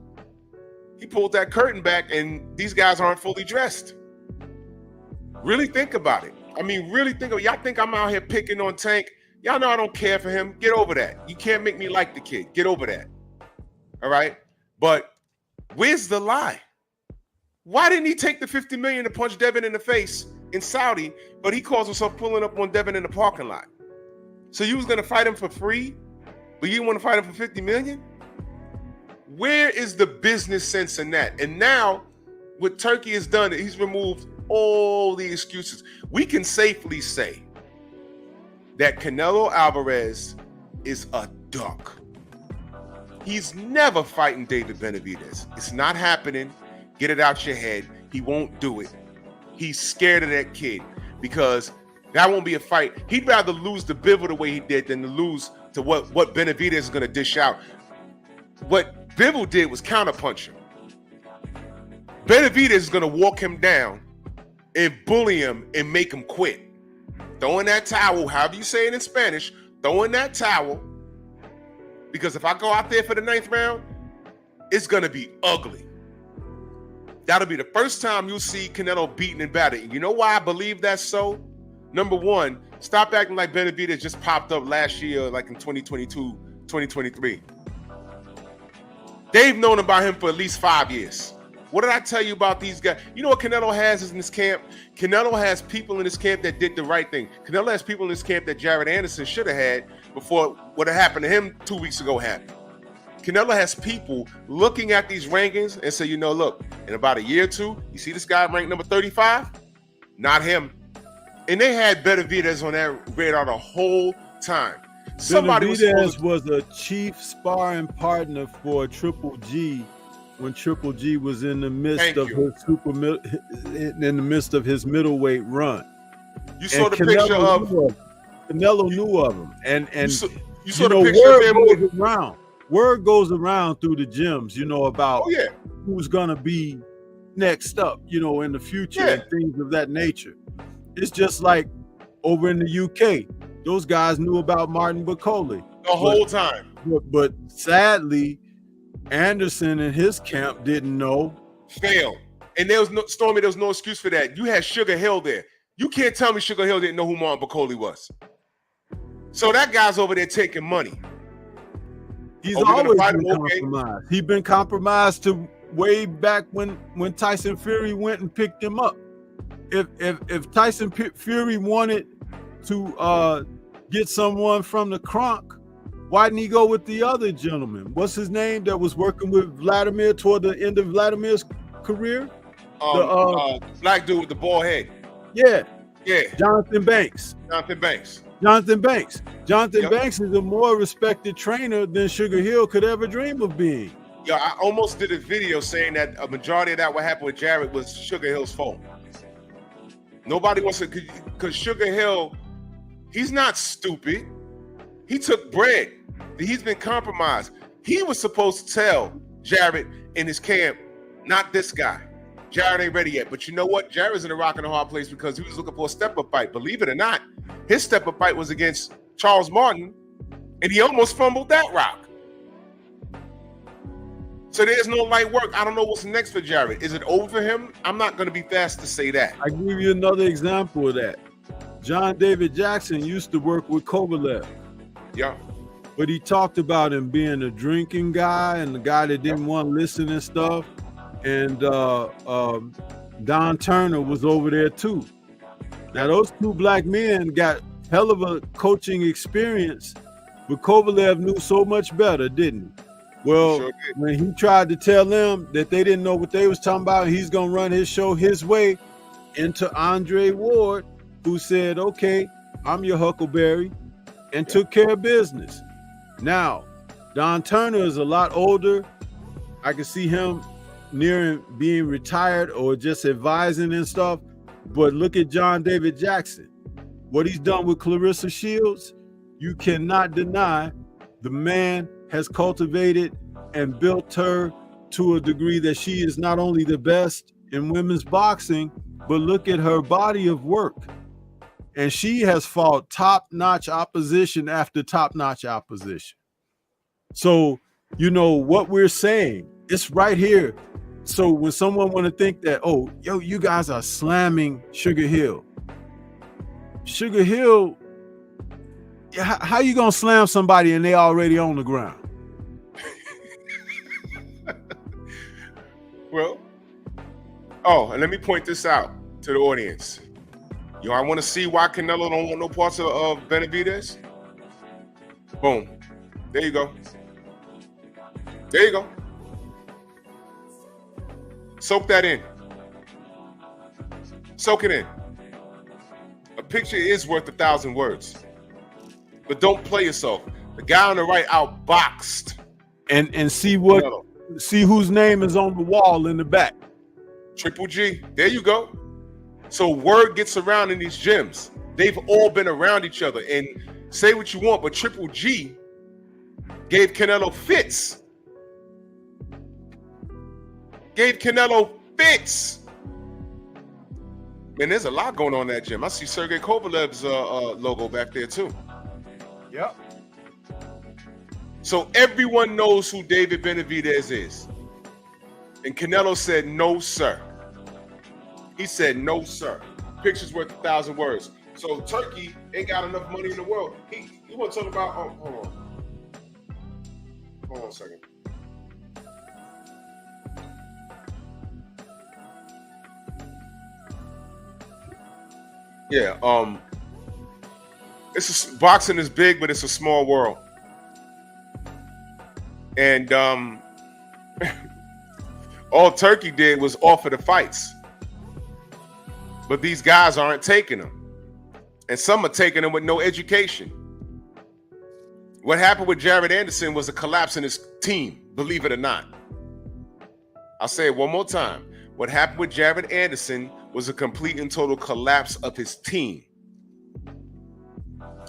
He pulled that curtain back, and these guys aren't fully dressed. Really think about it. I mean, really think about it. Y'all think I'm out here picking on Tank? Y'all know I don't care for him. Get over that. You can't make me like the kid. Get over that. All right? But where's the lie? Why didn't he take the $50 million to punch Devin in the face in Saudi, but he calls himself pulling up on Devin in the parking lot? So you was gonna fight him for free, but you want to fight him for $50 million? Where is the business sense in that? And now, what Turki has done, he's removed all the excuses. We can safely say that Canelo Alvarez is a duck. He's never fighting David Benavidez. It's not happening. Get it out your head. He won't do it. He's scared of that kid because that won't be a fight. He'd rather lose to Bivol the way he did than to lose to what Benavidez is going to dish out. What Bivol did was counterpunch him. Benavidez is going to walk him down and bully him and make him quit. Throw in that towel, however you say it in Spanish, throw in that towel. Because if I go out there for the 9th round, it's going to be ugly. That'll be the first time you'll see Canelo beaten and battered. You know why I believe that's so? Number one, stop acting like Benavidez just popped up last year, like in 2022, 2023. They've known about him for at least 5 years. What did I tell you about these guys? You know what Canelo has in this camp? Canelo has people in this camp that did the right thing. Canelo has people in this camp that Jared Anderson should have had before what had happened to him 2 weeks ago happened. Canelo has people looking at these rankings and say, you know, look, in about a year or two, you see this guy ranked number 35? Not him. And they had Benavidez on that radar the whole time. Somebody was a chief sparring partner for Triple G when Triple G was in the midst of his middleweight run. You saw the picture of Canelo knew of him, and you saw the picture of him. Word goes around through the gyms, you know, about oh, yeah. who's gonna be next up, you know, in the future and things of that nature. It's just like over in the UK, those guys knew about Martin Bakole the whole time. But sadly, Anderson and his camp didn't know. Failed. And there was no excuse for that. You had Sugar Hill there. You can't tell me Sugar Hill didn't know who Martin Bakole was. So that guy's over there taking money. He's always been compromised. He's been compromised to way back when Tyson Fury went and picked him up. If Tyson Fury wanted to get someone from the Kronk, why didn't he go with the other gentleman? What's his name that was working with Vladimir toward the end of Vladimir's career? The black dude with the bald head. Yeah. Jonathan Banks. Jonathan Banks is a more respected trainer than Sugar Hill could ever dream of being. Yeah, I almost did a video saying that a majority of that what happened with Jared was Sugar Hill's fault. Nobody wants to, because Sugar Hill, he's not stupid. He took bread. He's been compromised. He was supposed to tell Jared in his camp, not this guy. Jared ain't ready yet. But you know what? Jared's in a rock and a hard place because he was looking for a step-up fight. Believe it or not, his step-up fight was against Charles Martin, and he almost fumbled that rock. So there's no light work. I don't know what's next for Jared. Is it over for him? I'm not going to be fast to say that. I give you another example of that. John David Jackson used to work with Kovalev. Yeah. But he talked about him being a drinking guy and the guy that didn't want to listen and stuff. And Don Turner was over there too. Now those two black men got hell of a coaching experience, but Kovalev knew so much better, didn't he? Well, sure did. When he tried to tell them that they didn't know what they was talking about, he's gonna run his show his way, into Andre Ward, who said, okay, I'm your Huckleberry, and took care of business. Now, Don Turner is a lot older. I can see him nearing being retired or just advising and stuff. But look at John David Jackson. What he's done with Clarissa Shields, you cannot deny the man has cultivated and built her to a degree that she is not only the best in women's boxing, but look at her body of work. And she has fought top-notch opposition after top-notch opposition. So, you know, what we're saying, it's right here. So when someone want to think that, oh, yo, you guys are slamming Sugar Hill. Sugar Hill, how you going to slam somebody and they already on the ground? Well, Oh, and let me point this out to the audience. I want to see why Canelo don't want no parts of Benavidez? Boom. There you go. There you go. Soak that in. Soak it in. A picture is worth 1,000 words. But don't play yourself. The guy on the right outboxed. And see whose name is on the wall in the back. Triple G. There you go. So word gets around in these gyms. They've all been around each other. And say what you want, but Triple G gave Canelo fits. Gave Canelo fits. Man, there's a lot going on in that gym. I see Sergey Kovalev's logo back there too. Yep. So everyone knows who David Benavidez is. And Canelo said, no, sir. He said, no, sir. Picture's worth 1,000 words. So Turkey ain't got enough money in the world. He want to talk about, hold on. Hold on a second. Yeah, boxing is big, but it's a small world. And all Turkey did was offer the fights. But these guys aren't taking them. And some are taking them with no education. What happened with Jared Anderson was a collapse in his team, believe it or not. I'll say it one more time. What happened with Jared Anderson was a complete and total collapse of his team.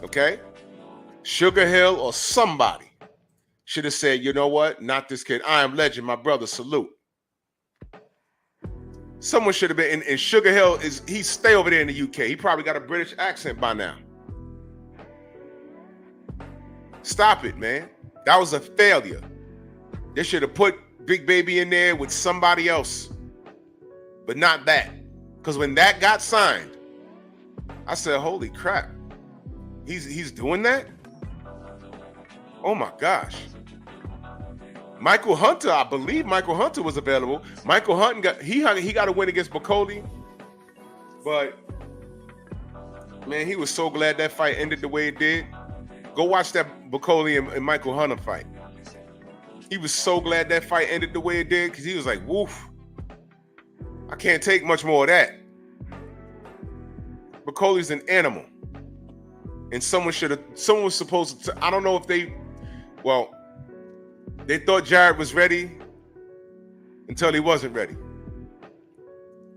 Okay? Sugar Hill or somebody should have said, you know what? Not this kid. I am legend, my brother, salute. Someone should have been, and Sugar Hill he stay over there in the UK. He probably got a British accent by now. Stop it, man. That was a failure. They should have put Big Baby in there with somebody else, but not that. Because when that got signed, I said, holy crap. He's doing that? Oh my gosh. Michael Hunter, I believe Michael Hunter was available. Michael Hunter got a win against Bacoli, but man, he was so glad that fight ended the way it did. Go watch that Bacoli and Michael Hunter fight. He was so glad that fight ended the way it did because he was like, woof, I can't take much more of that. Bacoli's an animal. And someone was supposed to, I don't know if they thought Jared was ready until he wasn't ready.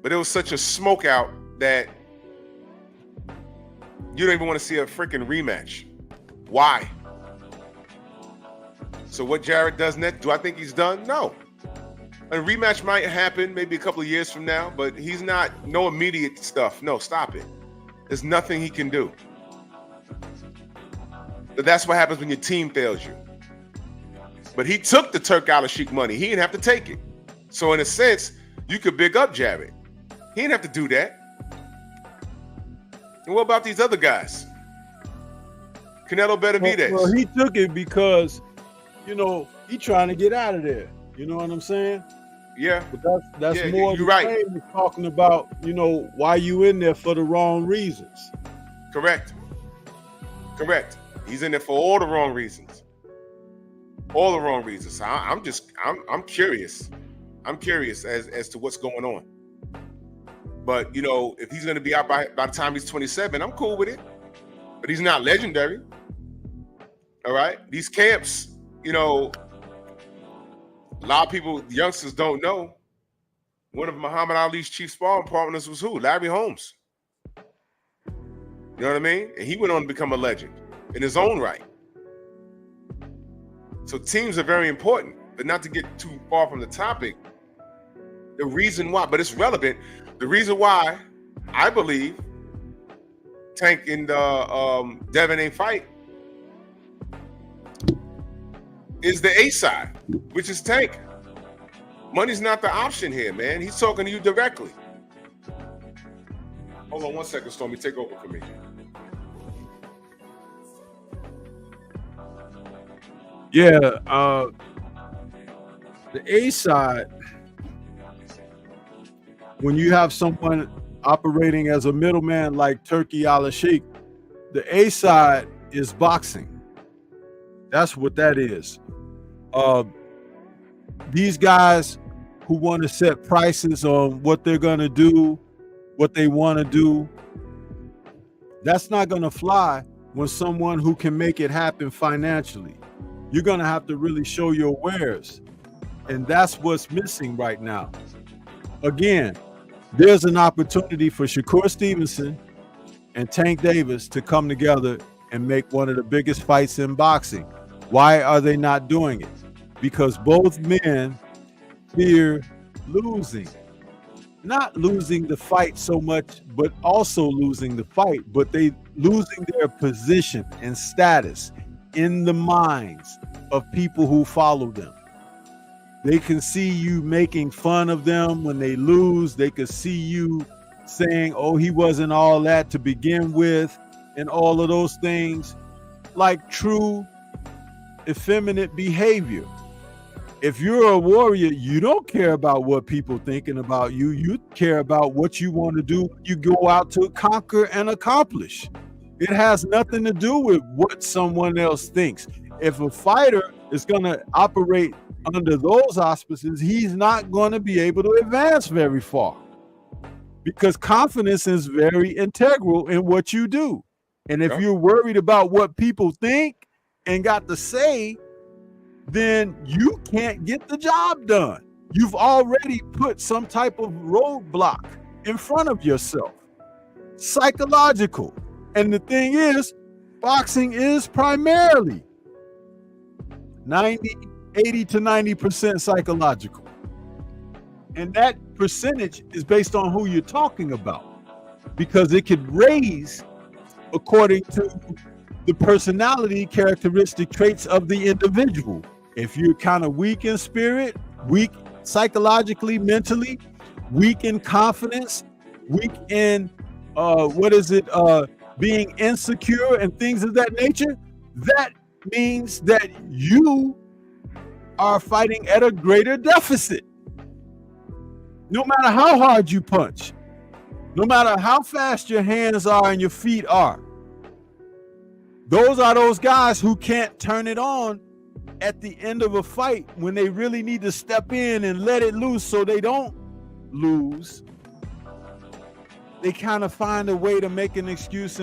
But it was such a smoke out that you don't even want to see a freaking rematch. Why? So what Jared does next, do I think he's done? No. A rematch might happen maybe a couple of years from now, but he's not, no immediate stuff. No, stop it. There's nothing he can do. But that's what happens when your team fails you. But he took the Turki Alashikh money. He didn't have to take it. So in a sense, you could big up Jared. He didn't have to do that. And what about these other guys? Canelo Benavidez. Well, he took it because, he trying to get out of there. You know what I'm saying? Yeah. But that's more you're right. Talking about, why you in there for the wrong reasons. Correct. He's in there for all the wrong reasons. All the wrong reasons. I'm curious. I'm curious as to what's going on. But if he's going to be out by the time he's 27, I'm cool with it. But he's not legendary. All right. These camps, a lot of people, youngsters don't know. One of Muhammad Ali's chief sparring partners was who? Larry Holmes. You know what I mean? And he went on to become a legend in his own right. So teams are very important, but not to get too far from the topic. The reason why, but it's relevant. The reason why I believe Tank and Devin ain't fight is the A side, which is Tank. Money's not the option here, man. He's talking to you directly. Hold on 1 second, Stormy. Take over for me. Yeah, the A side, when you have someone operating as a middleman like Turki Alashikh, the A side is boxing. That's what that is. These guys who want to set prices on what they're going to do, what they want to do, that's not going to fly when someone who can make it happen financially. You're going to have to really show your wares. And that's what's missing right now. Again, there's an opportunity for Shakur Stevenson and Tank Davis to come together and make one of the biggest fights in boxing. Why are they not doing it? Because both men fear losing. Not losing the fight so much, but also losing the fight, but they losing their position and status in the minds of people who follow them. They can see you making fun of them when they lose. They can see you saying, oh, he wasn't all that to begin with, and all of those things, like true effeminate behavior. If you're a warrior, you don't care about what people thinking about you. You care about what you want to do. You go out to conquer and accomplish. It has nothing to do with what someone else thinks. If a fighter is going to operate under those auspices, he's not going to be able to advance very far, because confidence is very integral in what you do. And if you're worried about what people think and got to say, then you can't get the job done. You've already put some type of roadblock in front of yourself. Psychological. And the thing is, boxing is primarily 80 to 90% psychological. And that percentage is based on who you're talking about, because it could raise according to the personality characteristic traits of the individual. If you're kind of weak in spirit, weak psychologically, mentally, weak in confidence, weak in being insecure and things of that nature, that means that you are fighting at a greater deficit. No matter how hard you punch, no matter how fast your hands are and your feet are, those are those guys who can't turn it on at the end of a fight when they really need to step in and let it loose so they don't lose. They kind of find a way to make an excuse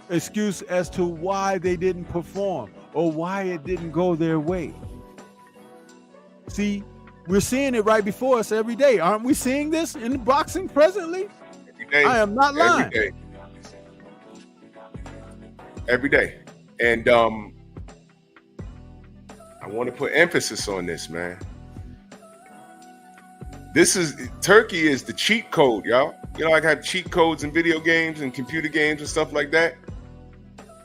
as to why they didn't perform or why it didn't go their way. See, we're seeing it right before us every day. Aren't we seeing this in boxing presently? Every day. I am not lying. Every day. Every day. And I want to put emphasis on this, man. Turkey is the cheat code, y'all. You know, like have cheat codes in video games and computer games and stuff like that.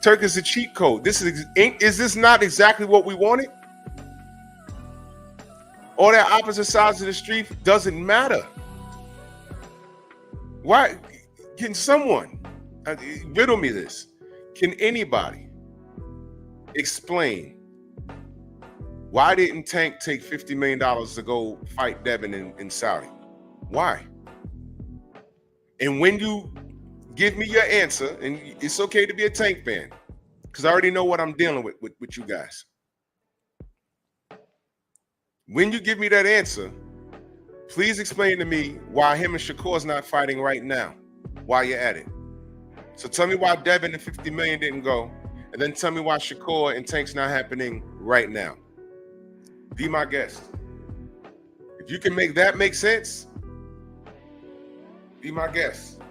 Turkey is the cheat code. Is this not exactly what we wanted? All that opposite sides of the street doesn't matter. Why? Can someone riddle me this? Can anybody explain why didn't Tank take $50 million to go fight Devin in Saudi? Why? And when you give me your answer, and it's okay to be a Tank fan, because I already know what I'm dealing with you guys. When you give me that answer, please explain to me why him and Shakur's not fighting right now, while you're at it. So tell me why Devin and 50 million didn't go, and then tell me why Shakur and Tank's not happening right now. Be my guest. If you can make that make sense, be my guest.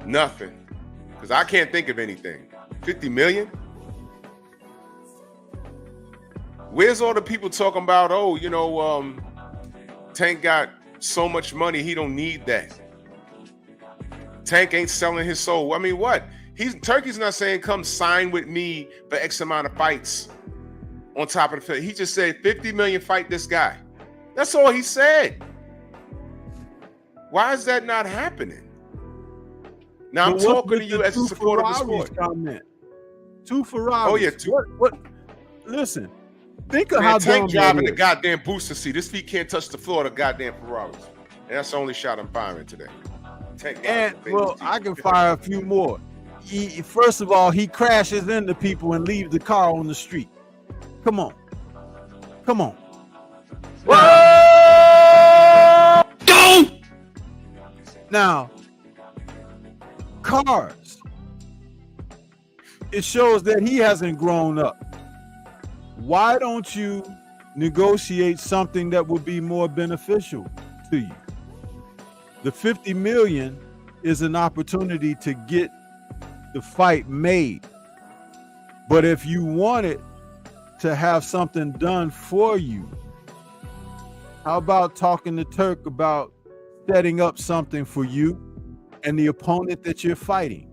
Nothing. Because I can't think of anything. 50 million? Where's all the people talking about, Tank got so much money, he don't need that. Tank ain't selling his soul. I mean, what? Turkey's not saying, come sign with me for X amount of fights on top of the field. He just said 50 million fight this guy. That's all he said. Why is that not happening? Now I'm talking to you as a supporter of the sport. Two Ferraris. Oh yeah, two. What? listen. Think of Man, how Tank dumb driving that the is. goddamn booster seat. His feet can't touch the floor of the goddamn Ferraris. And that's the only shot I'm firing today. Tank And driving well, I can fire a few more. First of all, he crashes into people and leaves the car on the street. Come on. Now, cars. It shows that he hasn't grown up. Why don't you negotiate something that would be more beneficial to you? The 50 million is an opportunity to get the fight made. But if you wanted to have something done for you, how about talking to Turk about setting up something for you and the opponent that you're fighting?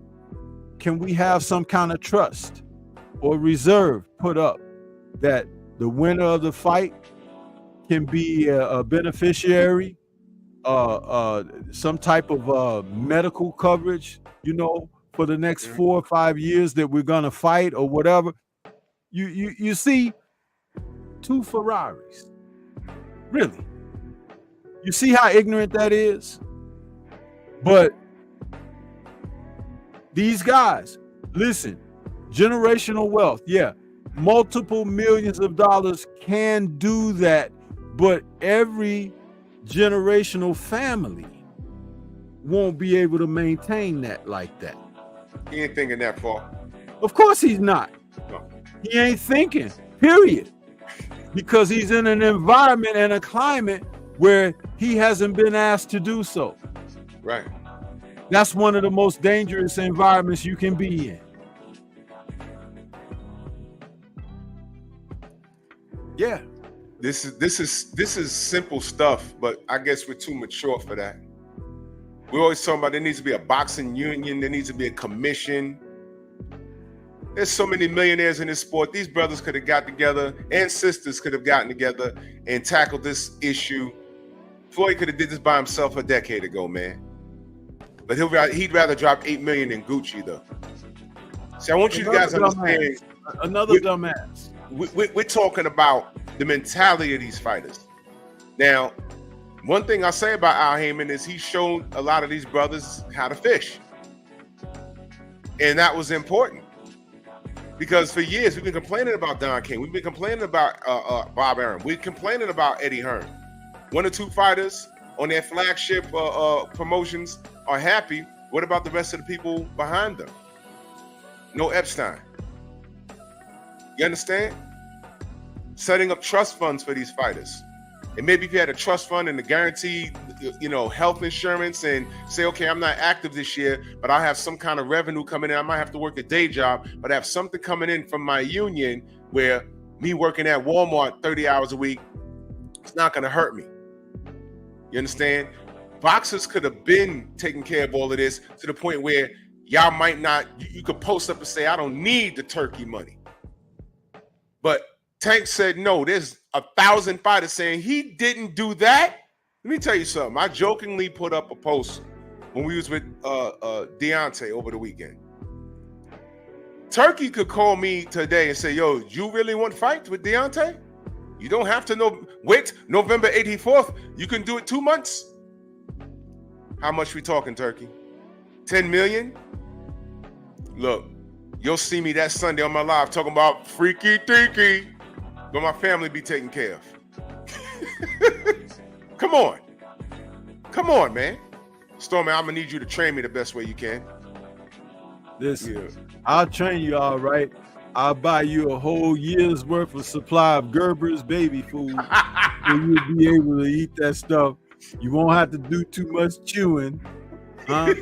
Can we have some kind of trust or reserve put up that the winner of the fight can be a beneficiary, some type of medical coverage, for the next 4 or 5 years that we're gonna fight or whatever? You see, 2 Ferraris. Really? You see how ignorant that is? But these guys, listen, generational wealth, yeah, multiple millions of dollars can do that, but every generational family won't be able to maintain that like that. He ain't thinking that far. Of course he's not. No. He ain't thinking, period. Because he's in an environment and a climate where he hasn't been asked to do so. Right. That's one of the most dangerous environments you can be in. Yeah. This is simple stuff, but I guess we're too mature for that. We're always talking about there needs to be a boxing union, there needs to be a commission. There's so many millionaires in this sport. These brothers could have got together, and sisters could have gotten together and tackled this issue. Floyd could have did this by himself a decade ago, man. But he'd rather drop $8 million than Gucci, though. See, I want you guys to understand. Another dumbass. We're talking about the mentality of these fighters. Now, one thing I say about Al Heyman is he showed a lot of these brothers how to fish. And that was important. Because for years, we've been complaining about Don King. We've been complaining about Bob Arum. We're complaining about Eddie Hearn. 1 or 2 fighters on their flagship promotions are happy. What about the rest of the people behind them? No Epstein. You understand? Setting up trust funds for these fighters. And maybe if you had a trust fund and a guaranteed, health insurance and say, okay, I'm not active this year, but I have some kind of revenue coming in. I might have to work a day job, but I have something coming in from my union where me working at Walmart 30 hours a week, it's not going to hurt me. You understand? Boxers could have been taking care of all of this to the point where y'all might not, you could post up and say, I don't need the turkey money. But Tank said, no, there's 1,000 fighters saying he didn't do that. Let me tell you something. I jokingly put up a post when we was with Deontay over the weekend. Turkey could call me today and say, yo, you really want to fight with Deontay? You don't have to wait November 84th. You can do it 2 months. How much we talking, Turkey? 10 million? Look, you'll see me that Sunday on my live talking about freaky deaky. But my family be taken care of. Come on, man. Stormy, I'm gonna need you to train me the best way you can. Listen, I'll train you all right. I'll buy you a whole year's worth of supply of Gerber's baby food, so you'll be able to eat that stuff. You won't have to do too much chewing. Huh?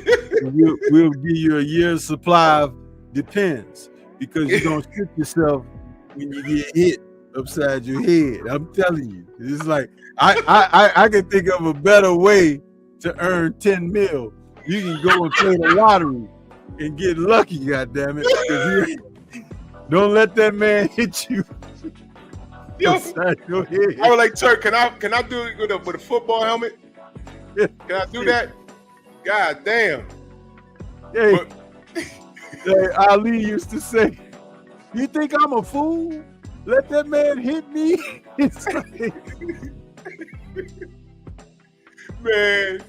We'll give you a year's supply of Depends, because you're gonna strip yourself when you get hit upside your head. I'm telling you, it's like I can think of a better way to earn 10 mil. You can go and play the lottery and get lucky, goddammit. Don't let that man hit you upside your head. I was like, Turk, can I do it with a football helmet? Can I do that? God damn. Hey, Ali used to say, you think I'm a fool? Let that man hit me. It's like, Man,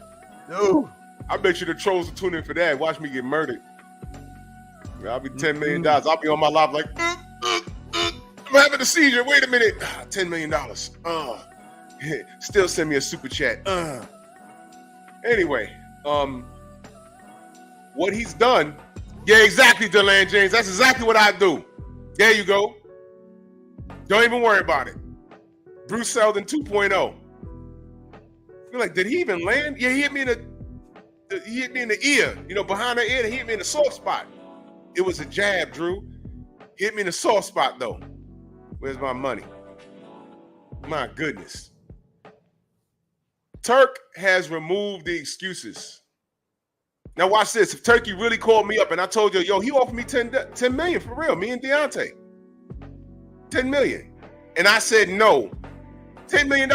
no. I bet you the trolls will tune in for that. Watch me get murdered. I'll be $10 million. I'll be on my live like, I'm having a seizure. Wait a minute. $10 million. Still send me a super chat. Anyway, what he's done. Yeah, exactly, Deland James. That's exactly what I do. There you go. Don't even worry about it. Bruce Seldon 2.0. You're like, did he even land? Yeah, he hit me in the ear. You know, behind the ear. He hit me in the soft spot. It was a jab, Drew. He hit me in the soft spot, though. Where's my money? My goodness. Turk has removed the excuses. Now watch this. If Turkey really called me up and I told you, yo, he offered me 10 million for real, me and Deontay. 10 million. And I said no. $10 million?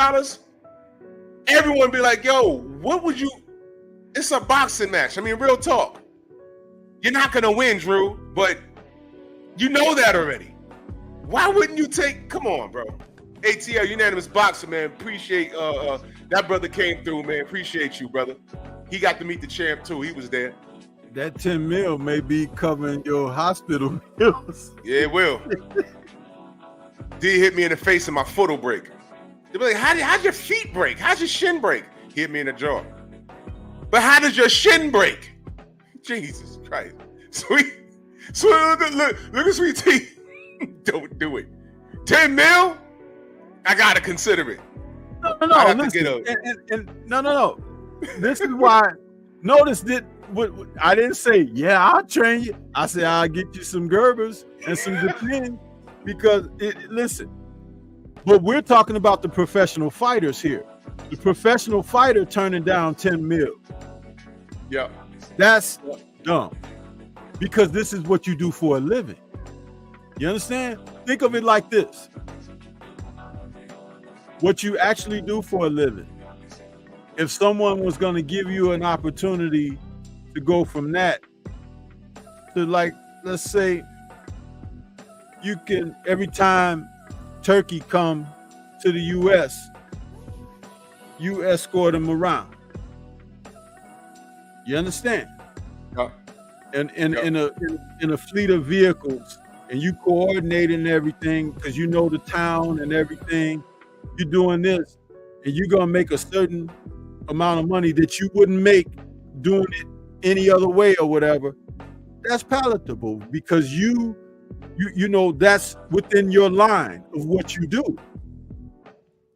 Everyone be like, yo, what would you? It's a boxing match. I mean, real talk. You're not gonna win, Drew, but you know that already. Why wouldn't you take? Come on, bro. ATL, unanimous boxer, man. Appreciate that brother came through, man. Appreciate you, brother. He got to meet the champ too. He was there. That 10 mil may be covering your hospital bills. Yeah, it will. D hit me in the face and my foot will break. They'll be like, how'd your feet break? How'd your shin break? He hit me in the jaw. But how does your shin break? Jesus Christ. Sweet. Look at Sweet T. Don't do it. 10 mil? I gotta consider it. No. No. This is why. Notice that I didn't say, yeah, I'll train you. I said, I'll get you some Gerbers and some Depend because listen. But we're talking about the professional fighters here. The professional fighter turning down 10 mil. Yeah. That's dumb. Because this is what you do for a living. You understand? Think of it like this. What you actually do for a living. If someone was going to give you an opportunity to go from that to, like, let's say you can, every time Turkey come to the U.S., you escort them around. You understand? Yeah. And in a fleet of vehicles, and you coordinating everything because you know the town and everything. You're doing this, and you're gonna make a certain amount of money that you wouldn't make doing it any other way or whatever. That's palatable because you know that's within your line of what you do.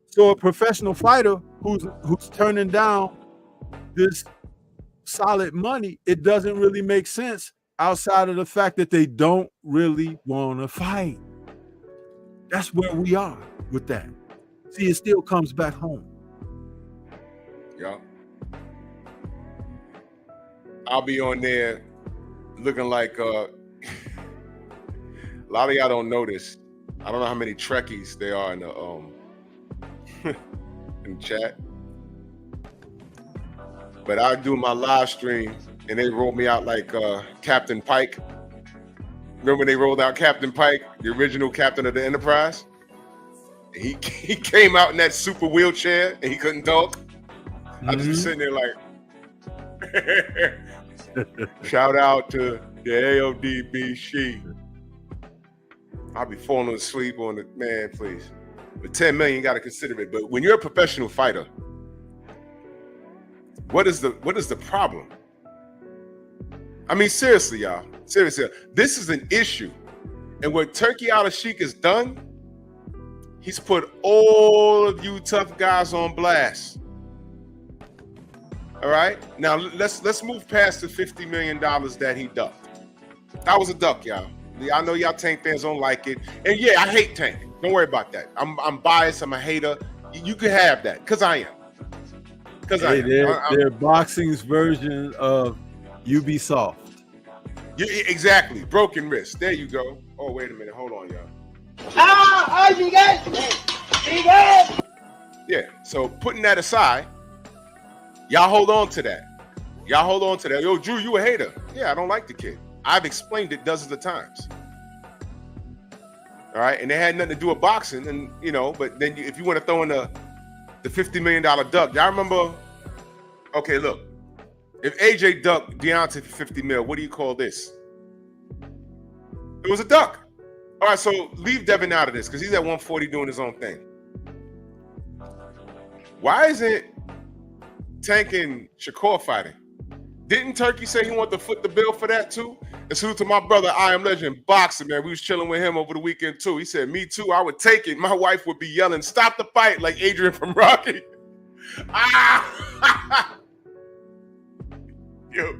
So a professional fighter who's turning down this solid money, it doesn't really make sense outside of the fact that they don't really want to fight. That's where we are with that. See, it still comes back home. Yeah. I'll be on there looking like a lot of y'all don't know this. I don't know how many Trekkies there are in the in the chat. But I do my live stream and they roll me out like Captain Pike. Remember when they rolled out Captain Pike, the original captain of the Enterprise? He came out in that super wheelchair and he couldn't talk. I just be sitting there like, shout out to the AODB she. I'll be falling asleep on the, man, please. But 10 million, you got to consider it. But when you're a professional fighter, what is the problem? I mean, seriously, y'all. Seriously, this is an issue. And what Turki Alashikh has done, he's put all of you tough guys on blast. All right? Now, let's move past the $50 million that he ducked. That was a duck, y'all. I know y'all Tank fans don't like it. And yeah, I hate Tank. Don't worry about that. I'm biased. I'm a hater. You can have that, because I am. Because I am. They're boxing's version of Ubisoft. Yeah, exactly. Broken wrist. There you go. Oh, wait a minute. Hold on, y'all. Yeah, so putting that aside, y'all hold on to that. Y'all hold on to that. Yo, Drew, you a hater. Yeah, I don't like the kid. I've explained it dozens of times. All right, and they had nothing to do with boxing, and but then if you want to throw in the $50 million duck, y'all remember? Okay, look, if AJ ducked Deontay for 50 mil, what do you call this? It was a duck. All right, so leave Devin out of this because he's at 140 doing his own thing. Why isn't Tank and Shakur fighting? Didn't Turkey say he wanted to foot the bill for that too? And salute to my brother, I Am Legend Boxing, man. We was chilling with him over the weekend too. He said, me too, I would take it. My wife would be yelling, stop the fight, like Adrian from Rocky. Yo,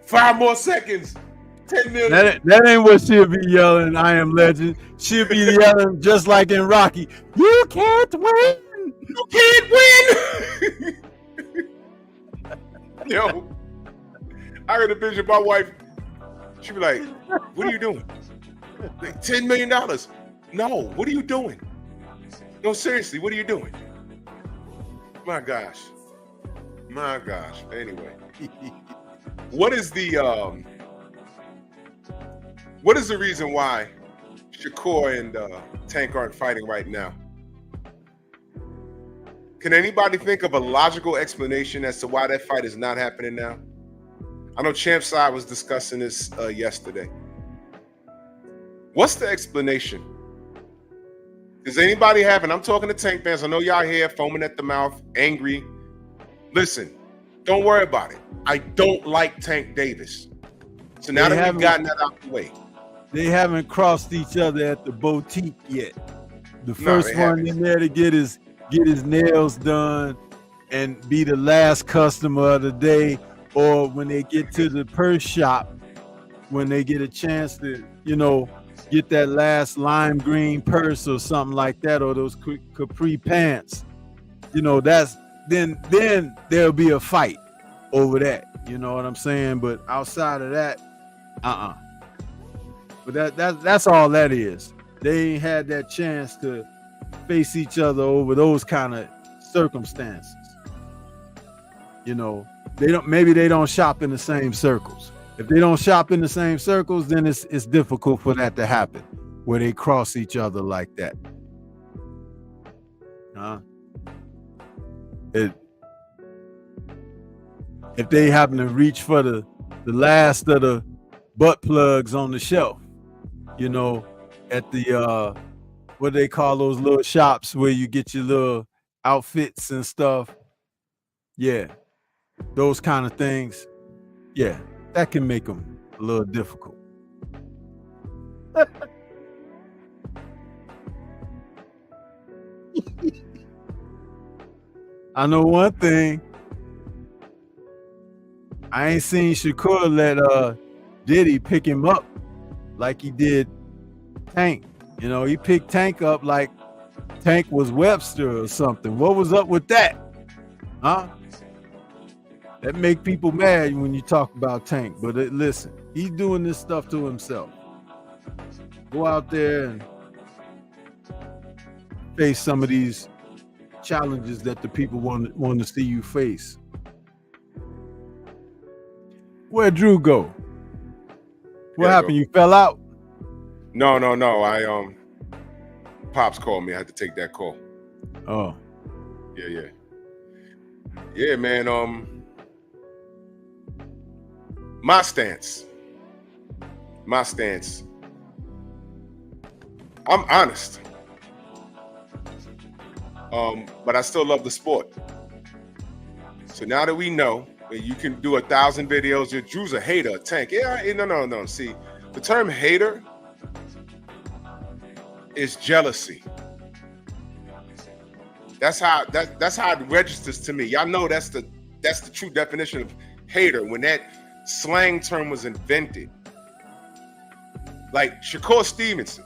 5 more seconds. 10 million. That ain't what she'll be yelling, I Am Legend. She'll be yelling just like in Rocky, you can't win. You can't win. Yo, I got a vision. My wife, she be like, what are you doing? Like, $10 million. No, what are you doing? No, seriously, what are you doing? My gosh. Anyway, what is the reason why Shakur and Tank aren't fighting right now? Can anybody think of a logical explanation as to why that fight is not happening now? I know Champ Side was discussing this yesterday. What's the explanation? Does anybody have, and I'm talking to Tank fans, I know y'all here foaming at the mouth, angry. Listen, don't worry about it. I don't like Tank Davis. So now that we've gotten that out of the way. They haven't crossed each other at the boutique yet. The first one in there to get his nails done and be the last customer of the day, or when they get to the purse shop, when they get a chance to, get that last lime green purse or something like that, or those capri pants, that's then there'll be a fight over that. You know what I'm saying? But outside of that, But that's all that is. They ain't had that chance to face each other over those kind of circumstances. Maybe they don't shop in the same circles. If they don't shop in the same circles, then it's difficult for that to happen, where they cross each other like that. If they happen to reach for the last of the butt plugs on the shelf, at the what they call those little shops where you get your little outfits and stuff. Yeah, those kind of things. Yeah, that can make them a little difficult. I know one thing. I ain't seen Shakur let Diddy pick him up like he did Tank. He picked Tank up like Tank was Webster or something. What was up with that? Huh? That make people mad when you talk about Tank. But listen, he's doing this stuff to himself. Go out there and face some of these challenges that the people want to see you face. Where'd Drew go? What happened? You fell out? No. Pops called me. I had to take that call. Oh. Yeah. Yeah, man. My stance. I'm honest. But I still love the sport. So now that we know that you can do 1,000 videos, Drew's a hater, Tank. Yeah, no. See, the term hater is jealousy. That's how it registers to me. Y'all know that's the true definition of hater when that slang term was invented. Like Shakur Stevenson,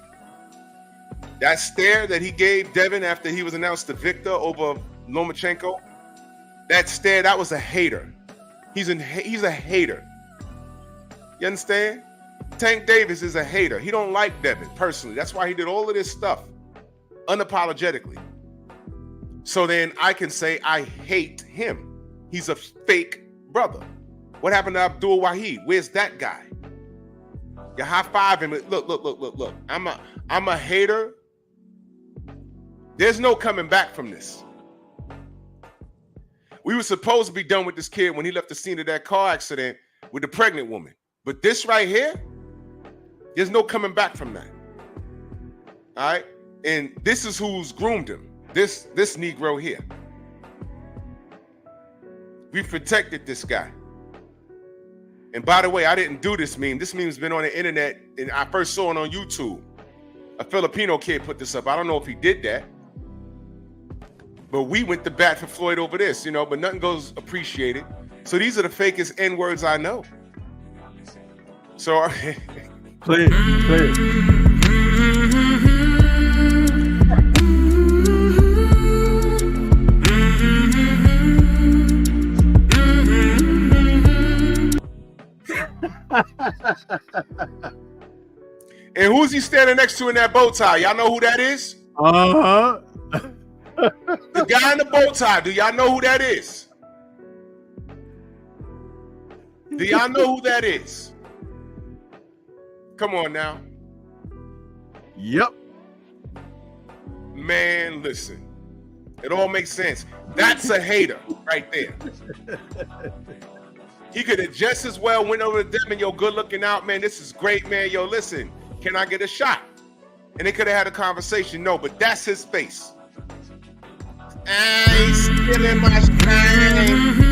that stare that he gave Devin after he was announced the victor over Lomachenko, that stare, that was a hater. He's a hater. You understand? Tank Davis is a hater. He don't like Devin personally. That's why he did all of this stuff unapologetically. So then I can say I hate him. He's a fake brother. What happened to Abdul Wahid? Where's that guy? You're high-fiving. Look. I'm a hater. There's no coming back from this. We were supposed to be done with this kid when he left the scene of that car accident with the pregnant woman. But this right here, there's no coming back from that. All right? And this is who's groomed him. This Negro here. We protected this guy. And by the way, I didn't do this meme. This meme's been on the internet, and I first saw it on YouTube. A Filipino kid put this up. I don't know if he did that. But we went to bat for Floyd over this, you know, but nothing goes appreciated. So these are the fakest N-words I know. So play it. And who's he standing next to in that bow tie? Y'all know who that is? Uh-huh. The guy in the bow tie. Do y'all know who that is? Do y'all know who that is? Come on now. Yep. Man, listen. It all makes sense. That's a hater right there. He could have just as well went over to them and, yo, good looking out, man. This is great, man. Yo, listen, can I get a shot? And they could have had a conversation. No, but that's his face. He's stealing my shine.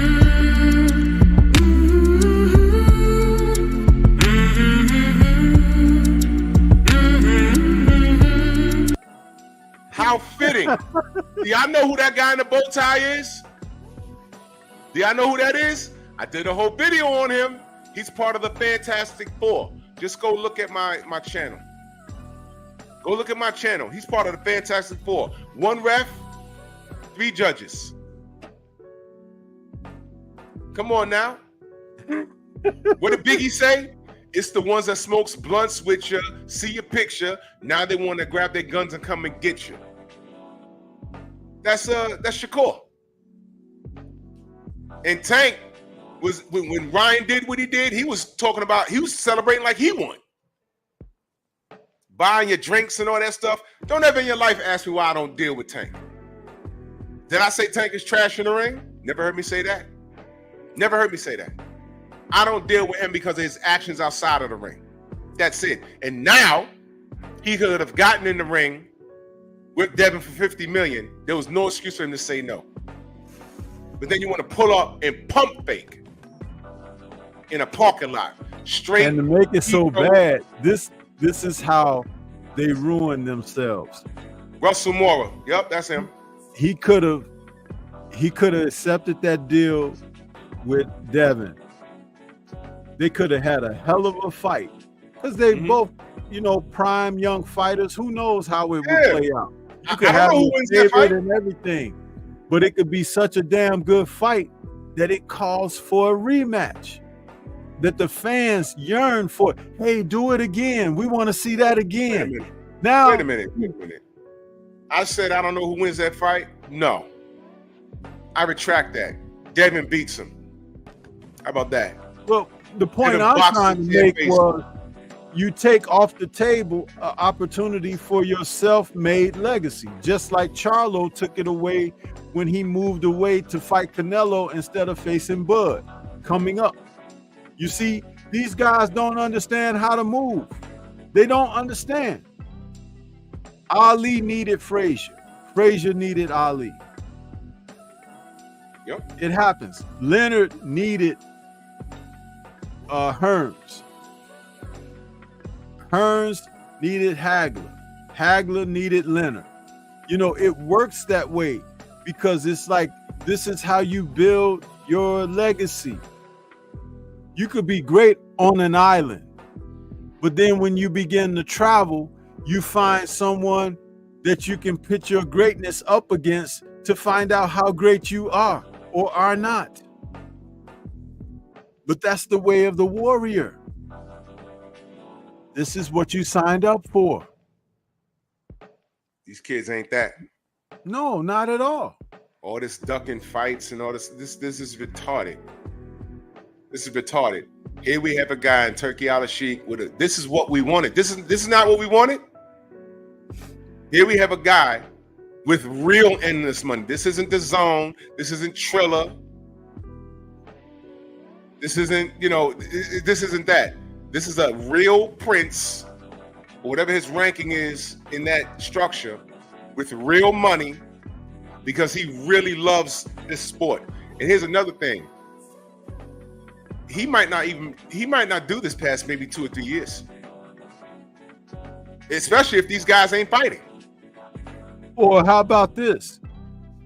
How fitting. Do y'all know who that guy in the bow tie is? Do y'all know who that is? I did a whole video on him. He's part of the Fantastic Four. Just go look at my channel. Go look at my channel. He's part of the Fantastic Four. 1 ref, 3 judges. Come on now. What did Biggie say? It's the ones that smokes blunts with you, see your picture. Now they want to grab their guns and come and get you. That's Shakur. And Tank was when Ryan did what he did, he was celebrating like he won. Buying your drinks and all that stuff. Don't ever in your life ask me why I don't deal with Tank. Did I say Tank is trash in the ring? Never heard me say that. Never heard me say that. I don't deal with him because of his actions outside of the ring. That's it. And now he could have gotten in the ring with Devin for $50 million. There was no excuse for him to say no. But then you want to pull up and pump fake in a parking lot, straight. And to make it so bad, this is how they ruin themselves. Russell Mora, yep, that's him. He could have accepted that deal with Devin. They could have had a hell of a fight because they both, prime young fighters. Who knows how it would play out? You could have a favorite and everything, but it could be such a damn good fight that it calls for a rematch. That the fans yearn for. Hey, do it again. We want to see that again. Wait a minute. I said I don't know who wins that fight. No, I retract that. Devin beats him. How about that? Well, the point I'm trying to make was you take off the table an opportunity for your self-made legacy, just like Charlo took it away when he moved away to fight Canelo instead of facing Bud coming up. You see, these guys don't understand how to move. They don't understand. Ali needed Frazier. Frazier needed Ali. Yep. It happens. Leonard needed Hearns. Hearns needed Hagler. Hagler needed Leonard. It works that way because it's like this is how you build your legacy. You could be great on an island, but then when you begin to travel, you find someone that you can put your greatness up against to find out how great you are or are not. But that's the way of the warrior. This is what you signed up for. These kids ain't that. No, not at all. All this ducking fights and all this is retarded. This is retarded. Here we have a guy in Turki Alashikh with a, this is what we wanted. This is not what we wanted. Here we have a guy with real endless money. This isn't The Zone. This isn't Triller. This isn't, this isn't that. This is a real prince, or whatever his ranking is in that structure, with real money, because he really loves this sport. And here's another thing. He might not do this past maybe 2 or 3 years. Especially if these guys ain't fighting. Or how about this?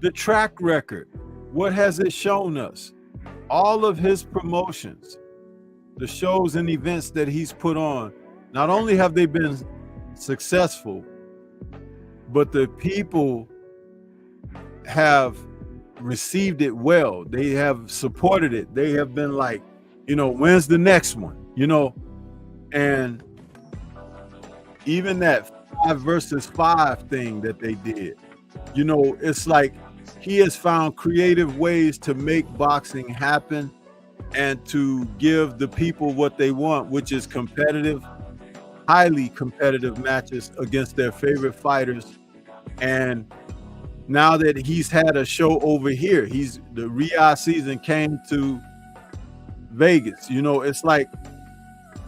The track record. What has it shown us? All of his promotions, the shows and events that he's put on, not only have they been successful, but the people have received it well. They have supported it. They have been like, when's the next one? And even that 5 versus 5 thing that they did, it's like he has found creative ways to make boxing happen and to give the people what they want, which is competitive, highly competitive matches against their favorite fighters. And now that he's had a show over here, the Riyadh season came to Vegas. It's like,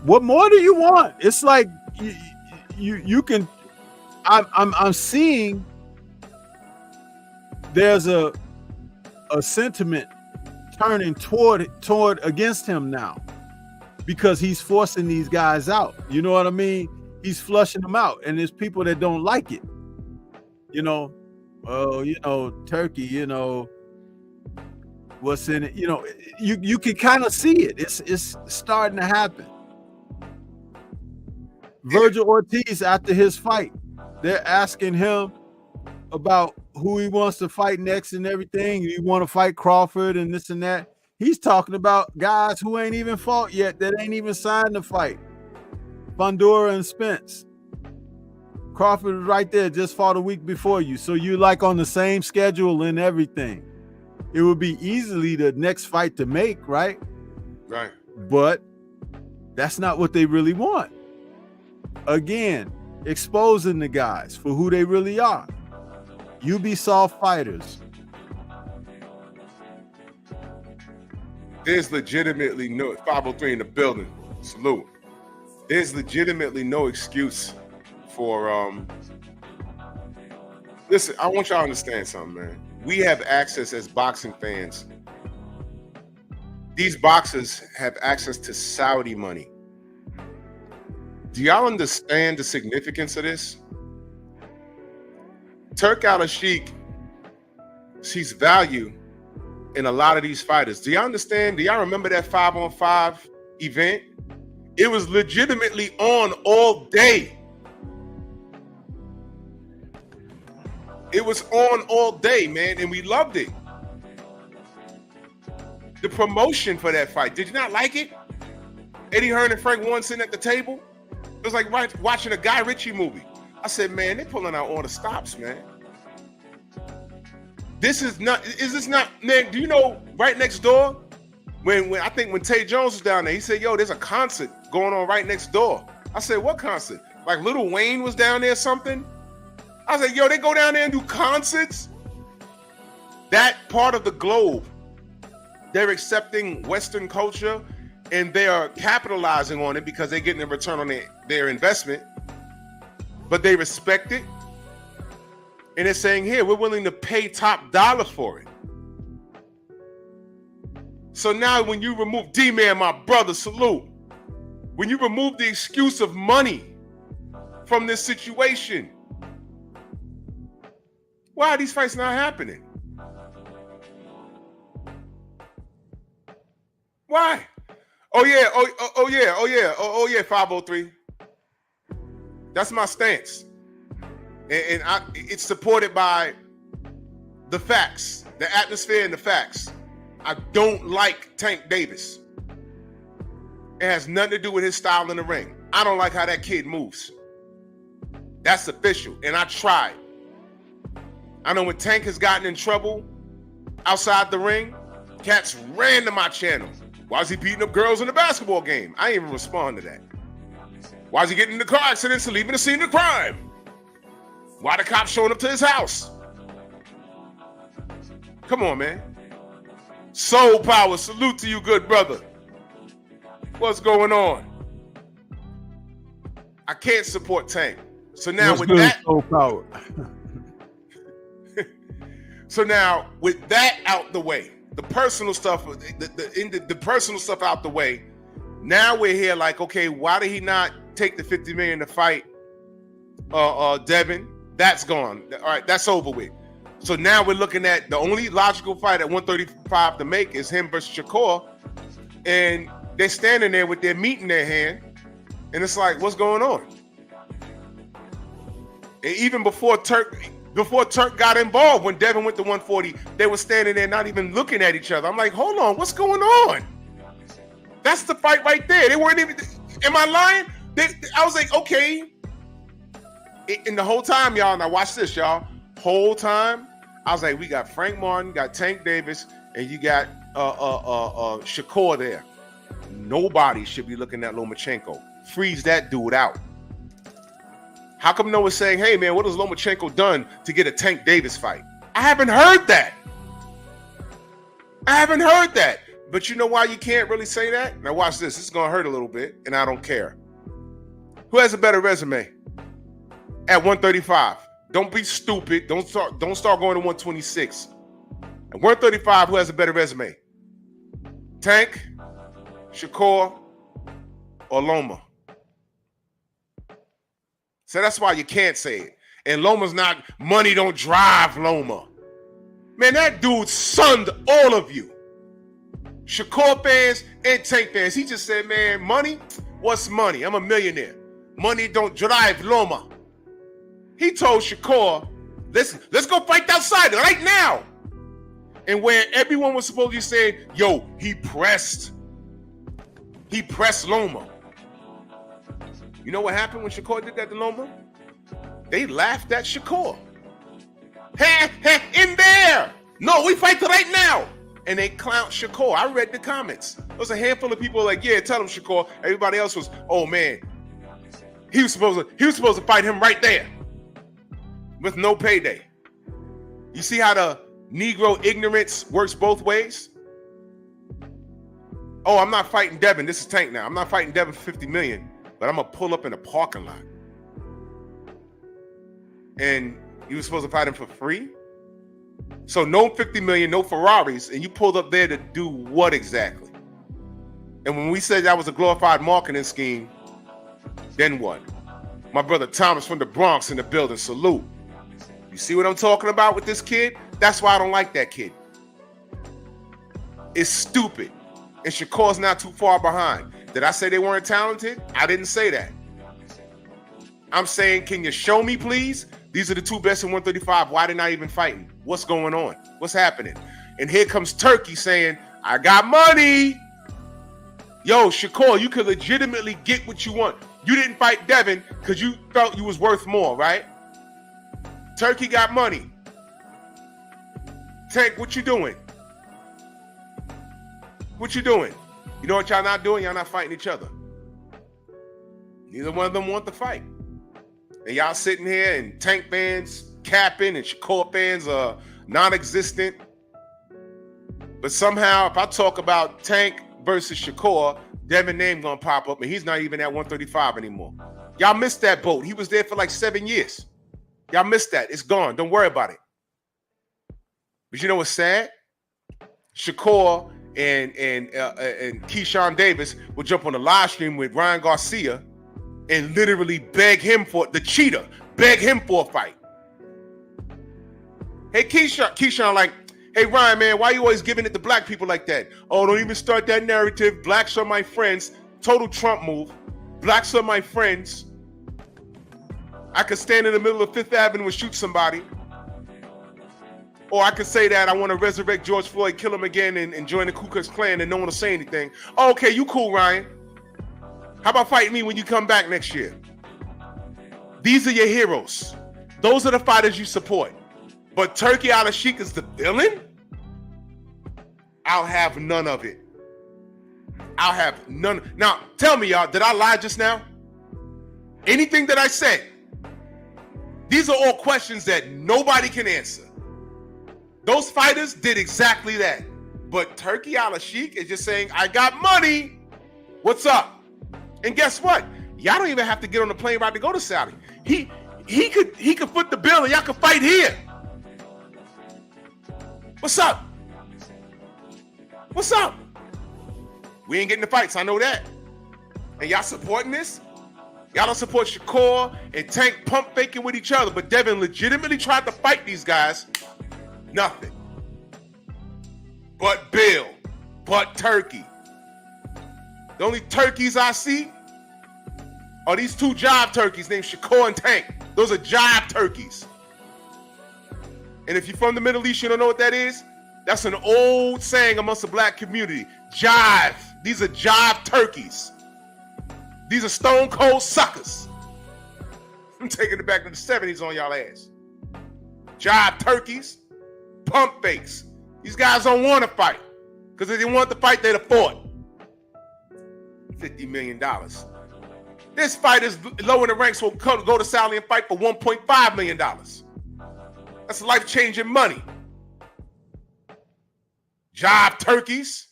what more do you want? It's like you can. I'm seeing there's a sentiment turning toward against him now, because he's forcing these guys out. You know what I mean? He's flushing them out, and there's people that don't like it. Turkey, what's in it, you can kind of see it. It's starting to happen. Virgil Ortiz, after his fight, they're asking him about who he wants to fight next and everything. You want to fight Crawford and this and that. He's talking about guys who ain't even fought yet, that ain't even signed the fight. Fundora and Spence. Crawford was right there, just fought a week before you. So you like on the same schedule and everything. It would be easily the next fight to make, right? Right. But that's not what they really want. Again, exposing the guys for who they really are. Ubisoft fighters. There's legitimately no 503 in the building. Salute. There's legitimately no excuse for listen, I want y'all to understand something, man. We have access as boxing fans. These boxers have access to Saudi money. Do y'all understand the significance of this? Turki Alashikh sees value in a lot of these fighters. Do y'all understand? Do y'all remember that 5-on-5 event? It was legitimately on all day. It was on all day, man, and we loved it. The promotion for that fight, did you not like it? Eddie Hearn and Frank Warren sitting at the table. It was like watching a Guy Ritchie movie. I said, man, they're pulling out all the stops, man. Is this not, man, do you know right next door? When I think when Tay Jones was down there, he said, yo, there's a concert going on right next door. I said, what concert? Like Lil Wayne was down there or something? I was like, yo, they go down there and do concerts? That part of the globe, they're accepting Western culture and they are capitalizing on it because they're getting a return on their investment, but they respect it. And they're saying, here, we're willing to pay top dollar for it. So now when you remove, D-Man, my brother, salute. When you remove the excuse of money from this situation, why are these fights not happening? Why? Oh yeah, 503. That's my stance. And it's supported by the facts, the atmosphere and the facts. I don't like Tank Davis. It has nothing to do with his style in the ring. I don't like how that kid moves. That's official, and I tried. I know when Tank has gotten in trouble outside the ring, cats ran to my channel. Why is he beating up girls in a basketball game? I ain't even respond to that. Why is he getting in the car accidents and leaving the scene of the crime? Why the cops showing up to his house? Come on, man. Soul Power, salute to you, good brother. What's going on? I can't support Tank. So now with that, Soul Power. So now with that out the way, the personal stuff, the personal stuff out the way. Now we're here like, okay, why did he not take the $50 million to fight Devin? That's gone. All right, that's over with. So now we're looking at the only logical fight at 135 to make is him versus Shakur, and they're standing there with their meat in their hand, and it's like, what's going on? And even before Turk got involved, when Devin went to 140, they were standing there not even looking at each other. I'm like, hold on, what's going on? That's the fight right there. They weren't even, am I lying? I was like, okay. And the whole time, y'all, now watch this, y'all. Whole time, I was like, we got Frank Martin, got Tank Davis, and you got Shakur there. Nobody should be looking at Lomachenko. Freeze that dude out. How come no one's saying, hey, man, what has Lomachenko done to get a Tank Davis fight? I haven't heard that. But you know why you can't really say that? Now watch this. This is going to hurt a little bit, and I don't care. Who has a better resume at 135? Don't be stupid. Don't start going to 126. At 135, who has a better resume? Tank, Shakur, or Loma? So that's why you can't say it. And Loma's not, money don't drive Loma. Man, that dude sunned all of you. Shakur fans and Tank fans. He just said, man, money? What's money? I'm a millionaire. Money don't drive Loma. He told Shakur, let's go fight outside right now. And where everyone was supposed to be saying, yo, he pressed Loma. You know what happened when Shakur did that to Loma? They laughed at Shakur. Hey, in there. No, we fight right now. And they clowned Shakur. I read the comments. There was a handful of people like, yeah, tell him Shakur. Everybody else was, oh man, he was supposed to fight him right there with no payday. You see how the Negro ignorance works both ways? Oh, I'm not fighting Devin. This is Tank now. I'm not fighting Devin for $50 million, but I'm gonna pull up in a parking lot. And you were supposed to fight him for free? So no $50 million, no Ferraris, and you pulled up there to do what exactly? And when we said that was a glorified marketing scheme, then what? My brother Thomas from the Bronx in the building, salute. You see what I'm talking about with this kid? That's why I don't like that kid. It's stupid. And Shakur's not too far behind. Did I say they weren't talented? I didn't say that. I'm saying, can you show me, please? These are the two best in 135. Why they're not even fighting? What's going on? What's happening? And here comes Turkey saying, I got money. Yo, Shakur, you could legitimately get what you want. You didn't fight Devin because you felt you was worth more, right? Turkey got money. Tank, what you doing? What you doing? You know what y'all not doing? Y'all not fighting each other. Neither one of them want to fight. And y'all sitting here and Tank fans capping and Shakur fans are non-existent. But somehow, if I talk about Tank versus Shakur, Devin name gonna pop up and he's not even at 135 anymore. Y'all missed that boat. He was there for like 7 years. Y'all missed that. It's gone. Don't worry about it. But you know what's sad? Shakur and Keyshawn Davis will jump on a live stream with Ryan Garcia and literally beg him for a fight. Hey, Keyshawn like, hey, Ryan, man, why you always giving it to black people like that? Oh, don't even start that narrative. Blacks are my friends. Total Trump move. Blacks are my friends. I could stand in the middle of Fifth Avenue and shoot somebody. Or I could say that I want to resurrect George Floyd, kill him again, and join the Ku Klux Klan, and no one will say anything. Oh, okay, you cool, Ryan. How about fighting me when you come back next year? These are your heroes. Those are the fighters you support. But Turki Alashikh is the villain? I'll have none of it. I'll have none. Now, tell me, y'all, did I lie just now? Anything that I said? These are all questions that nobody can answer. Those fighters did exactly that. But Turki Alashikh is just saying, I got money. What's up? And guess what? Y'all don't even have to get on the plane ride to go to Saudi. He could foot the bill and y'all could fight here. What's up? What's up? We ain't getting the fights, I know that. And y'all supporting this? Y'all don't support Shakur and Tank pump faking with each other, but Devin legitimately tried to fight these guys. Nothing. But Bill, but Turki. The only turkeys I see are these two jive turkeys named Shakur and Tank. Those are jive turkeys. And if you're from the Middle East, you don't know what that is? That's an old saying amongst the black community. Jive. These are jive turkeys. These are stone cold suckers. I'm taking it back to the 70s on y'all ass. Jive turkeys, pump fakes. These guys don't want to fight. Because if they want to fight, they'd have fought. $50 million. This fighters low in the ranks will go to Saudi and fight for $1.5 million. That's life-changing money. Jive turkeys.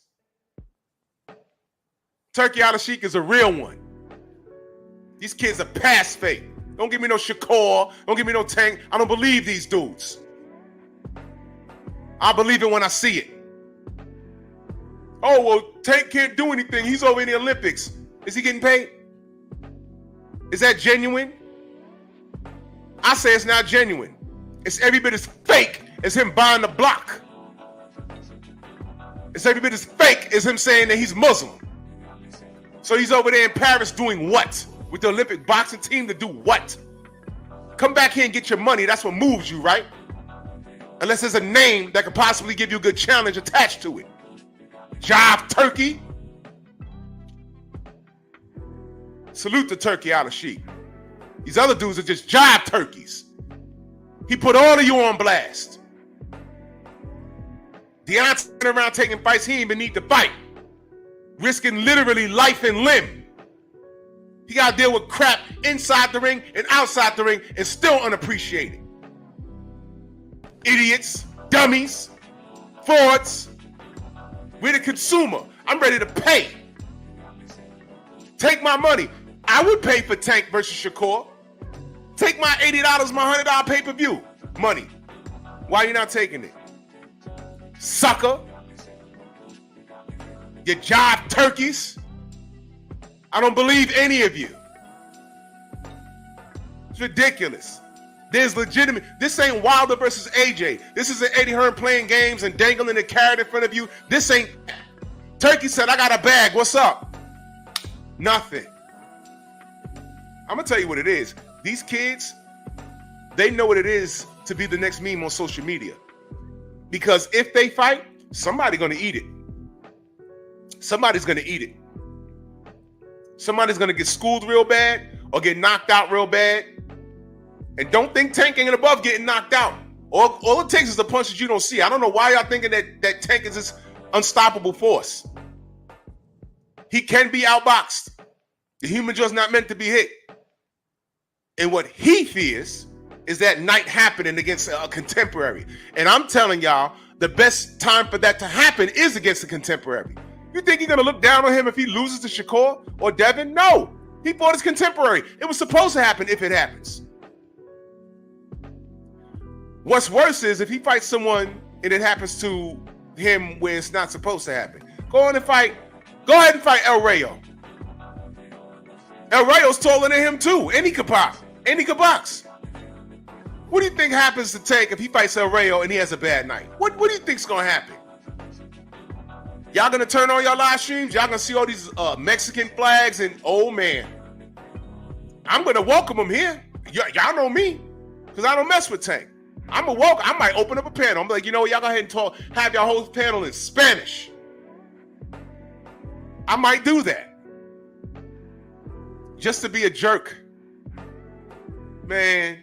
Turki Alashikh is a real one. These kids are past fake. Don't give me no Shakur. Don't give me no Tank. I don't believe these dudes. I believe it when I see it. Oh, well, Tank can't do anything. He's over in the Olympics. Is he getting paid? Is that genuine? I say it's not genuine. It's every bit as fake as him buying the block. It's every bit as fake as him saying that he's Muslim. So he's over there in Paris doing what? With the Olympic boxing team to do what? Come back here and get your money. That's what moves you, right? Unless there's a name that could possibly give you a good challenge attached to it. Jive Turkey. Salute to Turki Alashikh. These other dudes are just jive turkeys. He put all of you on blast. Deontay around taking fights he didn't even need to fight. Risking literally life and limb. He got to deal with crap inside the ring and outside the ring and still unappreciated. Idiots, dummies, frauds. We're the consumer. I'm ready to pay. Take my money. I would pay for Tank versus Shakur. Take my $80, my $100 pay-per-view money. Why are you not taking it? Sucker. You jive turkeys. I don't believe any of you. It's ridiculous. There's legitimate. This ain't Wilder versus AJ. This isn't Eddie Hearn playing games and dangling a carrot in front of you. This ain't. Turki said, I got a bag. What's up? Nothing. I'm going to tell you what it is. These kids, they know what it is to be the next meme on social media. Because if they fight, somebody's going to eat it. Somebody's going to eat it. Somebody's going to get schooled real bad or get knocked out real bad. And don't think Tank ain't above getting knocked out. All it takes is a punch that you don't see. I don't know why y'all thinking that Tank is this unstoppable force. He can be outboxed. The human just not meant to be hit. And what he fears is that night happening against a contemporary. And I'm telling y'all, the best time for that to happen is against a contemporary. You think he's going to look down on him if he loses to Shakur or Devin? No. He fought his contemporary. It was supposed to happen if it happens. What's worse is if he fights someone and it happens to him where it's not supposed to happen. Go ahead and fight El Rayo. El Rayo's taller than him too. And he could pop. And he could box. What do you think happens to Tank if he fights El Rayo and he has a bad night? What do you think's going to happen? Y'all going to turn on your live streams? Y'all going to see all these Mexican flags and, oh man. I'm going to welcome them here. Y'all know me because I don't mess with Tank. I might open up a panel. I'm like, you know, y'all go ahead and talk, have your whole panel in Spanish. I might do that. Just to be a jerk. Man.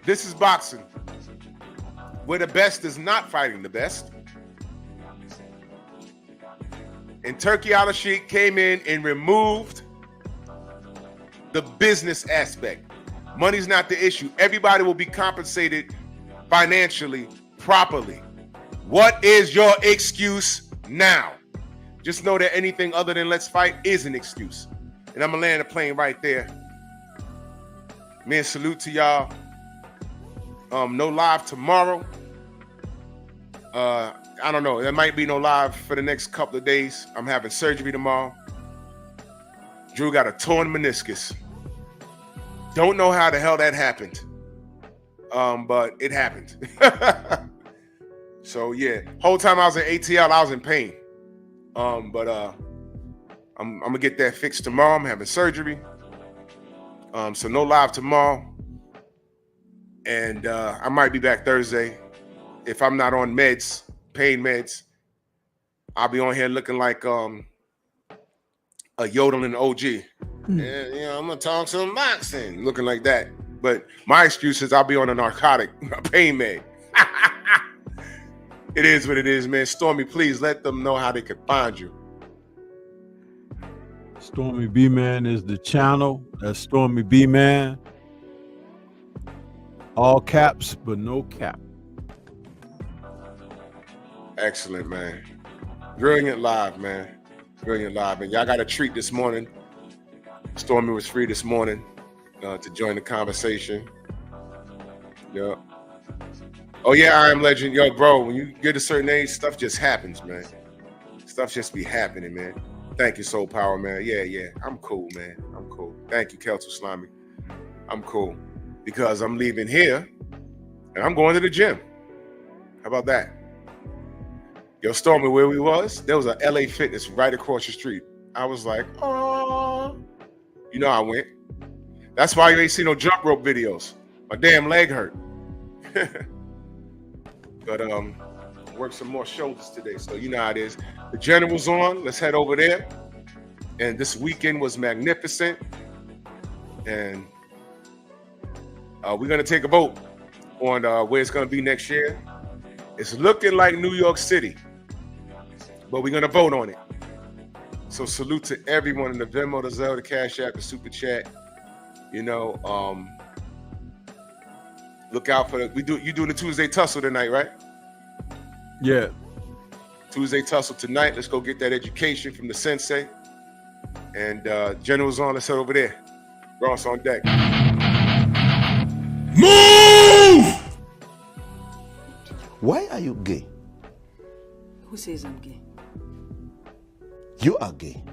This is boxing, where the best is not fighting the best. And Turki Alashikh came in and removed the business aspect. Money's not the issue. Everybody will be compensated financially, properly. What is your excuse now? Just know that anything other than let's fight is an excuse. And I'm gonna land the plane right there. Man, salute to y'all. No live tomorrow. I don't know. There might be no live for the next couple of days. I'm having surgery tomorrow. Drew got a torn meniscus. Don't know how the hell that happened. But it happened. So yeah, whole time I was in ATL, I was in pain. But I'm gonna get that fixed tomorrow. I'm having surgery. So no live tomorrow. And I might be back Thursday. If I'm not on meds, pain meds, I'll be on here looking like a yodeling OG. Yeah, I'm gonna talk some boxing, looking like that. But my excuse is I'll be on a narcotic, a pain med. It is what it is, man. Stormy, please let them know how they can find you. Stormy B-Man is the channel. That's Stormy B-Man. All caps, but no cap. Excellent, man. Brilliant live, man. Brilliant live. And y'all got a treat this morning. Stormy was free this morning to join the conversation. Yeah. Oh, yeah, I am legend. Yo, bro, when you get a certain age, stuff just happens, man. Stuff just be happening, man. Thank you, Soul Power, man. Yeah. I'm cool, man. I'm cool. Thank you, Kelto Slimy. I'm cool. Because I'm leaving here and I'm going to the gym. How about that? Yo, Stormy, where we was, there was a LA Fitness right across the street. I was like, oh, you know I went. That's why you ain't see no jump rope videos. My damn leg hurt. But work some more shoulders today. So you know how it is. The General's on. Let's head over there. And this weekend was magnificent. And we're gonna take a vote on where it's gonna be next year. It's looking like New York City, but we're gonna vote on it. So salute to everyone in the Venmo, the Zelle, the Cash App, the Super Chat. You know, look out for you doing the Tuesday tussle tonight, right? Yeah. Tuesday tussle tonight. Let's go get that education from the sensei. And General's on. Let's head over there. Ross on deck. Move! Why are you gay? Who says I'm gay? You are gay.